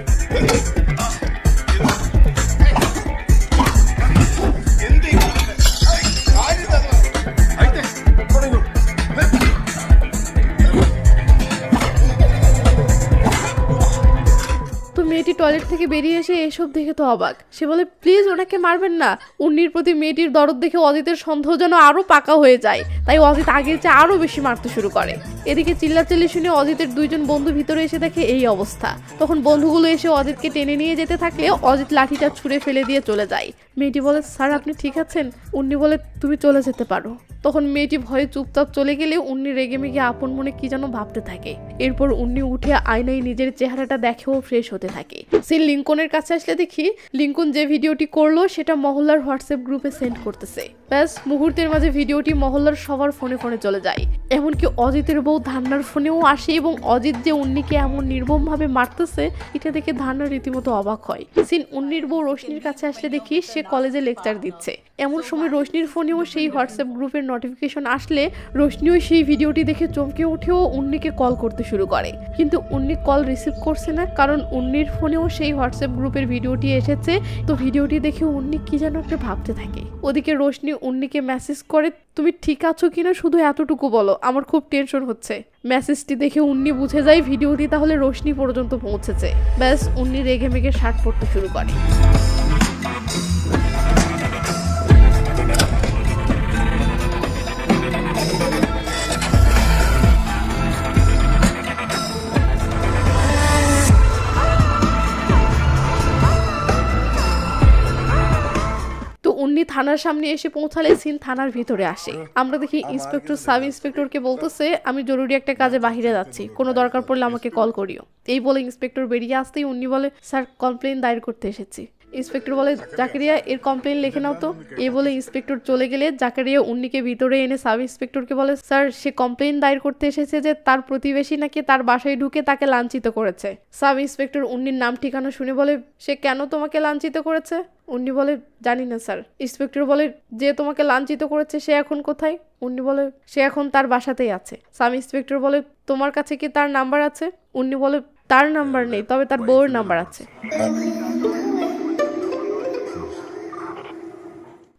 মেয়েটি টয়লেট থেকে বেরিয়ে এসে এসব দেখে তো অবাক। সে বলে প্লিজ ওনাকে মারবেন না। উন্নির প্রতি মেয়েটির দরদ দেখে অজিতের সন্দেহ যেন আরো পাকা হয়ে যায়, তাই অজিত আগের চেয়ে আরো বেশি মারতে শুরু করে। এদিকে চিল্লাচিল্লি শুনে অজিতের দুইজন বন্ধু ভিতরে এসে দেখে এই অবস্থা। তখন বন্ধুগুলো এসে অজিতকে টেনে নিয়ে যেতে থাকলে অজিত লাঠিটা ছুঁড়ে ফেলে দিয়ে চলে যায়। মেয়েটি বলে স্যার আপনি ঠিক আছেন? উন্নি বলে তুমি চলে যেতে পারো। তখন মেয়েটি ভয়ে চুপচাপ চলে গেলে উন্নি রেগে মেগে আপন মনে কি যেন ভাবতে থাকে। এরপর উন্নি উঠে আয়নায় নিজের চেহারাটা দেখেও ফ্রেশ হতে থাকে। সে লিঙ্কনের কাছে আসলে দেখি লিঙ্কন যে ভিডিওটি করলো সেটা মহল্লার হোয়াটসঅ্যাপ গ্রুপে সেন্ড করতেছে। ব্যাস মুহূর্তের মাঝে ভিডিওটি মহল্লার সবার ফোনে ফোনে চলে যায়। এমনকি অজিতের বউ ধান্নার ফোনেও আসে এবং অজিত যে উন্নিকে এমন নির্মমভাবে মারতেছে এটা দেখে ধান্না রীতিমতো অবাক হয়। সিন উন্নির বউ রোশনির কাছে আসলে দেখি সে কলেজে লেকচার দিচ্ছে। এমন সময় রোশনির ফোনেও সেই হোয়াটসঅ্যাপ গ্রুপের নোটিফিকেশন আসলে রোশনিও সেই ভিডিওটি দেখে চমকে উঠেও উন্নিকে কল করতে শুরু করে। কিন্তু উন্নি কল রিসিভ করছে না, কারণ উন্নির ফোনেও সেই হোয়াটসঅ্যাপ গ্রুপের ভিডিওটি এসেছে। তো ভিডিওটি দেখে উন্নি কি যেন একটা ভাবতে থাকে। ওদিকে রোশনি উন্নিকে মেসেজ করে তুমি ঠিক আছো কিনা শুধু এতটুকু বলো, আমার খুব টেনশন হচ্ছে। মেসেজটি দেখে উন্নি বুঝে যায় ভিডিওটি তাহলে রোশনি পর্যন্ত পৌঁছেছে। ব্যাস উন্নি রেগে মেগে শার্ট পরতে শুরু করে। উন্নি থানার সামনে এসে পৌঁছালে সিন থানার ভিতরে আসে। আমরা দেখি ইন্সপেক্টর সাব ইন্সপেক্টরকে বলতেছে আমি জরুরি একটা কাজে বাহিরে যাচ্ছি, কোনো দরকার পড়লে আমাকে কল করিও। এই বলে ইন্সপেক্টর বেরিয়ে আসতেই উন্নি বলে স্যার কমপ্লেন দায়ের করতে এসেছি। ইন্সপেক্টর বলে জাকারিয়া এর কমপ্লেন লিখে নাও তো। এই বলে ইন্সপেক্টর চলে গেলে জাকারিয়া উন্নিকে ভিতরে এনে সাব ইন্সপেক্টরকে বলে স্যার সে কমপ্লেন দায়ের করতে এসেছে যে তার প্রতিবেশী নাকি তার বাসায় ঢুকে তাকে লাঞ্ছিত করেছে। সাব ইন্সপেক্টর উন্নির নাম ঠিকানা শুনে বলে সে কেন তোমাকে লাঞ্ছিত করেছে? উন্নি বলে জানি না স্যার। ইন্সপেক্টর বলে যে তোমাকে লাঞ্ছিত করেছে সে এখন কোথায়? উন্নি বলে সে এখন তার বাসাতেই আছে। সাব ইন্সপেক্টর বলে তোমার কাছে কি তার নাম্বার আছে? উন্নি বলে তার নাম্বার নেই, তবে তার বউয়ের নাম্বার আছে।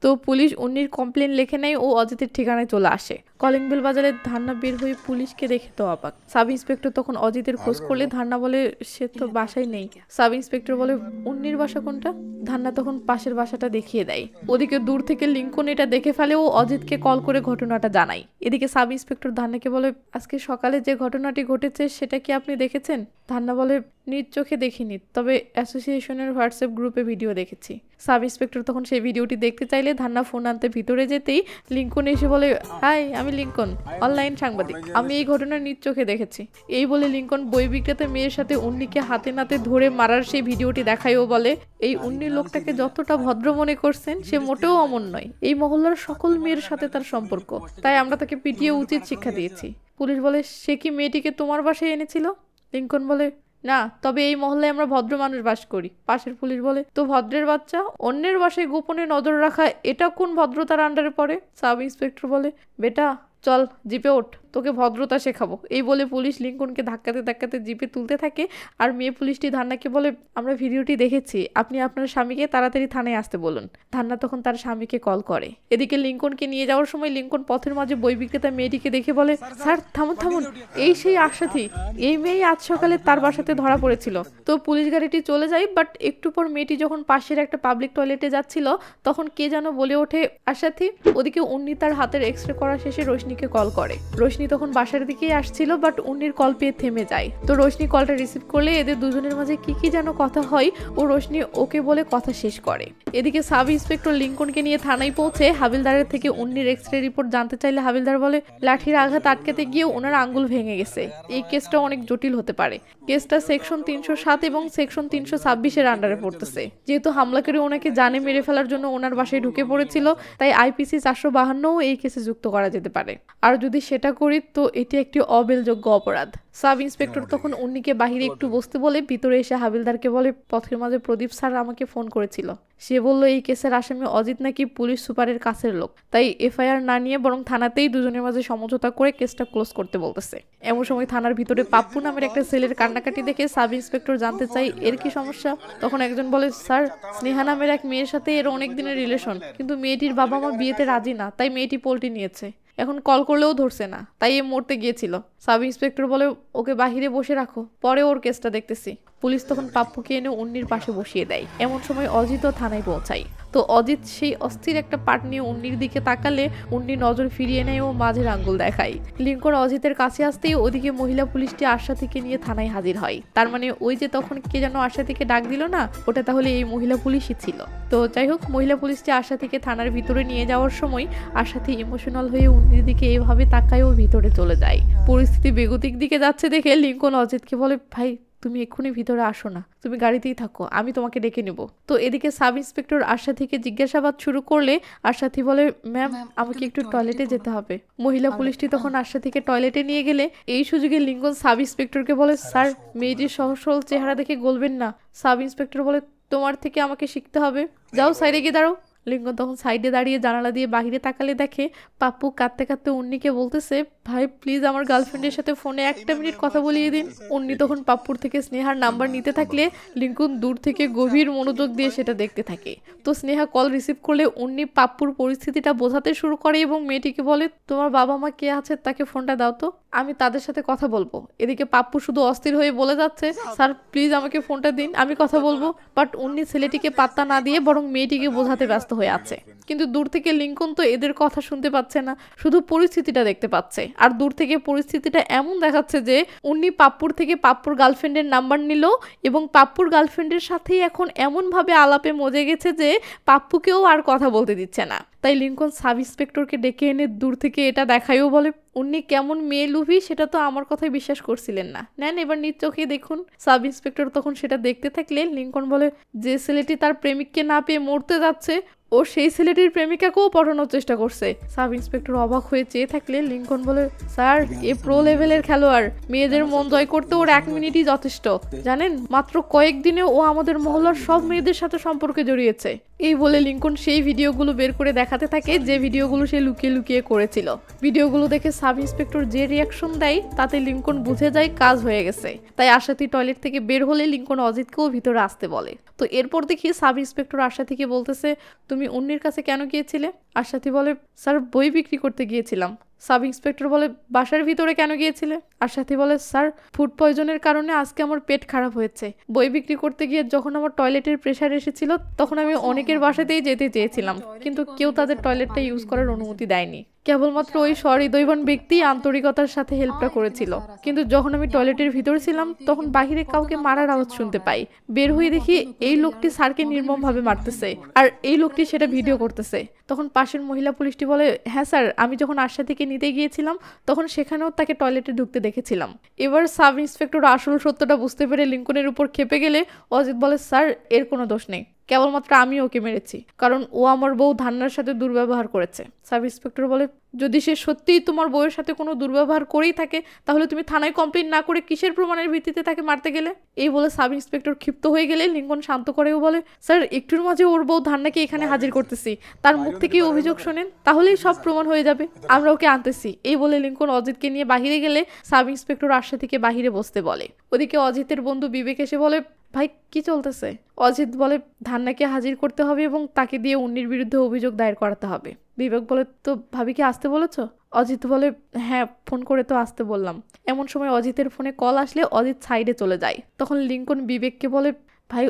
তো পুলিশ উন্নির কমপ্লেন লিখে নেয় ও অজিতের ঠিকানায় চলে আসে। কলিং বেল বাজারে ধান্না বের হয়ে পুলিশকে দেখে তো অবাক। সাব ইন্সপেক্টর তখন অজিতের খোঁজ করলে ধান্না বলে সে তো বাসায় নেই। সাব ইন্সপেক্টর বলে উন্নির বাসা কোনটা? ধান্না তখন পাশের বাসাটা দেখিয়ে দেয়। ওদিকে দূর থেকে লিঙ্কন এটা দেখে ফেলে ও অজিতকে কল করে ঘটনাটা জানায়। এদিকে সাব ইন্সপেক্টর ধান্নাকে বলে আজকে সকালে যে ঘটনাটি ঘটেছে সেটা কি আপনি দেখেছেন? ধান্না বলে নিজ চোখে দেখিনি, তবে অ্যাসোসিয়েশনের হোয়াটসঅ্যাপ গ্রুপে ভিডিও দেখেছি। সাব ইন্সপেক্টর তখন সেই ভিডিওটি দেখতে চাইলে ধান্না ফোন আনতে ভিতরে যেতেই লিঙ্কন এসে বলে হাই আমি লিঙ্কন, অনলাইন সাংবাদিক, আমি এই ঘটনা নিজ চোখে দেখেছি। এই বলে লিঙ্কন বই বিক্রেতা মেয়ের সাথে উন্নিকে হাতে নাতে ধরে মারার সেই ভিডিওটি দেখায় ও বলে এই উন্নি লোকটাকে যতটা ভদ্র মনে করছেন সে মোটেও অমন নয়। এই মহল্লার সকল মেয়ের সাথে তার সম্পর্ক, তাই আমরা তাকে পিটিয়ে উচিত শিক্ষা দিয়েছি। পুলিশ বলে সে কি মেয়েটিকে তোমার বাসায় এনেছিল? লিঙ্কন বলে না, তবে এই মহল্লায় আমরা ভদ্র মানুষ বাস করি। পাশের পুলিশ বলে তো ভদ্রের বাচ্চা অন্যের বাসায় গোপনে নজর রাখা এটা কোন ভদ্রতার আন্ডারে পড়ে? সাব ইন্সপেক্টর বলে বেটা চল জিপে ওঠ, তোকে ভদ্রতা শেখাবো। এই বলে পুলিশ লিঙ্কনকে ধাক্কাতে ধাক্কাতে জিপে তুলতে থাকে। আর মেয়ে পুলিশটি ধান্নাকে বলে আমরা ভিডিওটি দেখেছি, আপনি আপনার স্বামীকে তাড়াতাড়ি থানায় আসতে বলুন। ধান্না তখন তার স্বামীকে কল করে। এদিকে লিঙ্কনকে নিয়ে যাওয়ার সময় লিঙ্কন পথের মাঝে বই বিক্রেতা মেয়েটিকে দেখে বলে স্যার থামুন থামুন, এই সেই আশাথী, এই মেয়ে আজ সকালে তার বাসাতে ধরা পড়েছিল। তো পুলিশ গাড়িটি চলে যায়, বাট একটু পর মেয়েটি যখন পাশের একটা পাবলিক টয়লেটে যাচ্ছিল তখন কে যেন বলে ওঠে আশাথী। ওদিকে উন্নি তার হাতের এক্সরে করা শেষে রোশনিকে কল করে। রোশনি তখন বাসার দিকেই আসছিল, বাট উন্নির কল পেয়ে থেমে যায়। তো রোশনি কলটা রিসিভ করলে এদের দুজনের মাঝে কি যেন কথা হয় ও রোশনি ওকে বলে কথা শেষ করে। এদিকে সাব ইন্সপেক্টর লিঙ্কনকে নিয়ে থানায় পৌঁছে হাবিলদারের থেকে উন্নির এক্সরে রিপোর্ট জানতে চাইলে হাবিলদার বলে লাঠির আঘাত আটকাতে গিয়ে ওনার আঙ্গুল ভেঙে গেছে, এই কেসটা অনেক জটিল হতে পারে। কেসটা সেকশন 307 এবং সেকশন 326 আন্ডারে পড়তেছে। যেহেতু হামলাকারী ওনাকে জানে মেরে ফেলার জন্য ওনার বাসায় ঢুকে পড়েছিল, তাই আইপিসি 452 এই কেসে যুক্ত করা যেতে পারে। আর যদি সেটা করি তো এটি একটি অবেলযোগ্য অপরাধ। সাব ইন্সপেক্টর তখন উন্নিকে বাহিরে একটু বসতে বলে ভিতরে এসে হাবিলদারকে বলে পথের মাঝে প্রদীপ স্যার আমাকে ফোন করেছিল। সে বলল এই কেসের আসামি অজিত নাকি পুলিশ সুপারের কাছের লোক, তাই এফআইআর না নিয়ে বরং থানাতেই দুজনের মাঝে সমঝোতা করে কেসটা ক্লোজ করতে বলতেছে। এমন সময় থানার ভিতরে পাপ্পু নামের একটা ছেলের কান্নাকাটি দেখে সাব ইন্সপেক্টর জানতে চাই এর কি সমস্যা। তখন একজন বলে স্যার স্নেহা নামের এক মেয়ের সাথে এর অনেক দিনের রিলেশন, কিন্তু মেয়েটির বাবা মা বিয়েতে রাজি না, তাই মেয়েটি পোল্টি নিয়েছে। এখন কল করলেও ধরছে না, তাই এ মরতে গিয়েছিল। সাব ইন্সপেক্টর বলে ওকে বাহিরে বসে রাখো, পরে ওর কেসটা দেখতেছি। পুলিশ তখন পাপ্পুকে এনে উন্নির পাশে বসিয়ে দেয়। এমন সময় অজিতও থানায় পৌঁছায়। তো অজিত সেই অস্থির একটা পাট নিয়ে উন্নির দিকে তাকালে উন্নি নজর ফিরিয়ে নেয় ও মাঝের আঙ্গুল দেখায়। লিঙ্কন অজিতের কাছে আসতেই ওদিকে মহিলা পুলিশটি আশাথীকে নিয়ে থানায় হাজির হয়। তার মানে ওই যে তখন কে যেন আশাথীকে ডাক দিল না, ওটা তাহলে এই মহিলা পুলিশই ছিল। তো যাই হোক, মহিলা পুলিশটি আশাথীকে থানার ভিতরে নিয়ে যাওয়ার সময় আশাথী ইমোশনাল হয়ে উন্নির দিকে এভাবে তাকায় ও ভিতরে চলে যায়। পরিস্থিতি বেগতিক দিকে যাচ্ছে দেখে লিঙ্কন অজিতকে বলে, ভাই তুমি এক্ষুনি ভিতরে আসো না, তুমি গাড়িতেই থাকো, আমি তোমাকে ডেকে নেব। তো এদিকে সাব ইন্সপেক্টর আশাথীকে জিজ্ঞাসাবাদ শুরু করলে আশাথী বলে, ম্যাম আমাকে একটু টয়লেটে যেতে হবে। মহিলা পুলিশটি তখন আশাথীকে টয়লেটে নিয়ে গেলে এই সুযোগে লিঙ্কন সাব ইন্সপেক্টরকে বলে, স্যার মেয়েটির সহজ সরল চেহারা দেখে গলবেন না। সাব ইন্সপেক্টর বলে, তোমার থেকে আমাকে শিখতে হবে, যাও সাইডে গিয়ে দাঁড়াও। লিঙ্কন তখন সাইডে দাঁড়িয়ে জানালা দিয়ে বাহিরে তাকালে দেখে পাপ্পু কাঁদতে কাঁদতে উন্নিকে বলতেছে, ভাই প্লিজ আমার গার্লফ্রেন্ডের সাথে ফোনে 1 মিনিট কথা বলিয়ে দিন। উন্নি তখন পাপ্পুর থেকে স্নেহার নাম্বার নিতে থাকলে লিঙ্কন দূর থেকে গভীর মনোযোগ দিয়ে সেটা দেখতে থাকে। তো স্নেহা কল রিসিভ করলে উন্নি পাপ্পুর পরিস্থিতিটা বোঝাতে শুরু করে এবং মেয়েটিকে বলে, তোমার বাবা মা কে আছে তাকে ফোনটা দাও তো, আমি তাদের সাথে কথা বলবো। এদিকে পাপ্পু শুধু অস্থির হয়ে বলে যাচ্ছে, স্যার প্লিজ আমাকে ফোনটা দিন, আমি কথা বলবো। বাট উন্নি ছেলেটিকে পাত্তা না দিয়ে বরং মেয়েটিকে বোঝাতে ব্যস্ত হয়ে আছে। কিন্তু দূর থেকে লিঙ্কন তো এদের কথা শুনতে পাচ্ছে না, শুধু পরিস্থিতিটা দেখতে পাচ্ছে। আর দূর থেকে পরিস্থিতিটা এমন দেখাচ্ছে যে উন্নি পাপ্পুর থেকে পাপ্পুর গার্লফ্রেন্ডের নাম্বার নিল এবং পাপ্পুর গার্লফ্রেন্ডের সাথেই এখন এমন ভাবে আলাপে মজে গেছে যে পাপ্পুকেও আর কথা বলতে দিচ্ছে না। তাই লিঙ্কন সাব ইন্সপেক্টরকে ডেকে এনে দূর থেকে এটা দেখায়ও বলে, উনি কেমন মেয়ে লুভি সেটা তো আমার কথাই বিশ্বাস করছিলেন না, নেন এবার নিজ চোখে দেখুন। সাব ইন্সপেক্টর তখন সেটা দেখতে থাকলে লিঙ্কন বলে, যে ছেলেটি তার প্রেমিককে না পেয়ে মরতে যাচ্ছে ও সেই ছেলেটির প্রেমিকাকেও পটানোর চেষ্টা করছে। সাব ইন্সপেক্টর অবাক হয়ে চেয়ে থাকলে লিঙ্কন বলে, স্যার এ প্রো লেভেলের খেলোয়াড়, মেয়েদের মন জয় করতে ওর 1 মিনিটই যথেষ্ট। জানেন মাত্র কয়েকদিনে ও আমাদের মহল্লার সব মেয়েদের সাথে সম্পর্কে জড়িয়েছে। এই বলে লিঙ্কন সেই ভিডিওগুলো বের করে দেখাতে থাকে যে ভিডিওগুলো সে লুকিয়ে লুকিয়ে করেছিল। ভিডিওগুলো দেখে সাব ইন্সপেক্টর যে রিয়াকশন দেয় তাতে লিঙ্কন বুঝে যায় কাজ হয়ে গেছে। তাই আশাথী টয়লেট থেকে বের হলে লিঙ্কন অজিতকেও ভিতরে আসতে বলে। তো এরপর দেখি সাব ইন্সপেক্টর আশাথীকে বলতেছে, তুমি উন্নির কাছে কেন গিয়েছিলে? আশাথী বলে, স্যার বই বিক্রি করতে গিয়েছিলাম। সাব ইন্সপেক্টর বলে, বাসার ভিতরে কেন গিয়েছিলে? আশাথী বলে, স্যার ফুড পয়জনের কারণে আজকে আমার পেট খারাপ হয়েছে। বই বিক্রি করতে গিয়ে যখন আমার টয়লেটের প্রেশার এসেছিল তখন আমি অনেকের বাসাতেই যেতে চেয়েছিলাম, কিন্তু কেউ তাদের টয়লেটটা ইউজ করার অনুমতি দেয়নি। কেবলমাত্র ওই সহৃদয়বান ব্যক্তি আন্তরিকতার সাথে হেল্পটা করেছিল। কিন্তু যখন আমি টয়লেটের ভিতর ছিলাম তখন বাহিরে কাউকে মারার আওয়াজ শুনতে পাই। বের হয়ে দেখি এই লোকটি স্যারকে নির্মমভাবে মারতেছে আর এই লোকটি সেটা ভিডিও করতেছে। তখন পাশের মহিলা পুলিশটি বলে, হ্যাঁ স্যার, আমি যখন আশাথীকে নিতে গিয়েছিলাম তখন সেখানেও তাকে টয়লেটে ঢুকতে দেখেছিলাম। এবার সাব ইন্সপেক্টর আসল সত্যটা বুঝতে পেরে লিঙ্কনের উপর খেপে গেলে অজিত বলে, স্যার এর কোনো দোষ নেই, কেবলমাত্র আমি ওকে মেরেছি, কারণ ও আমার বউ ধান্নার সাথে দুর্ব্যবহার করেছে। সাব ইন্সপেক্টর বলে, যদি সে সত্যিই তোমার বউয়ের সাথে কোনো দুর্ব্যবহার করেই থাকে তাহলে তুমি থানায় কমপ্লেন না করে কিসের প্রমাণের ভিত্তিতে তাকে মারতে গেলে? এই বলে সাব ইন্সপেক্টর ক্ষিপ্ত হয়ে গেলে লিঙ্কন শান্ত করেও বলে, স্যার একটুর মাঝে ওর বউ ধান্নাকে এখানে হাজির করতেছি, তার মুখ থেকে অভিযোগ শোনেন, তাহলেই সব প্রমাণ হয়ে যাবে, আমরা ওকে আনতেছি। এই বলে লিঙ্কন অজিতকে নিয়ে বাহিরে গেলে সাব ইন্সপেক্টর আশাথীকে বাহিরে বসতে বলে। ওদিকে অজিতের বন্ধু বিবেক এসে বলে, ভাই কি চলতেছে? অজিত বলে, ধান্নাকে হাজির করতে হবে এবং তাকে দিয়ে উন্নির বিরুদ্ধে অভিযোগ দায়ের করাতে হবে। বিবেক বলে, তো ভাবিকে আসতে বলেছো? অজিত বলে, হ্যাঁ ফোন করে তো আসতে বললাম। এমন সময় অজিতের ফোনে কল আসলে অজিত সাইডে চলে যায়। তখন লিঙ্কন বিবেককে বলে, ভাই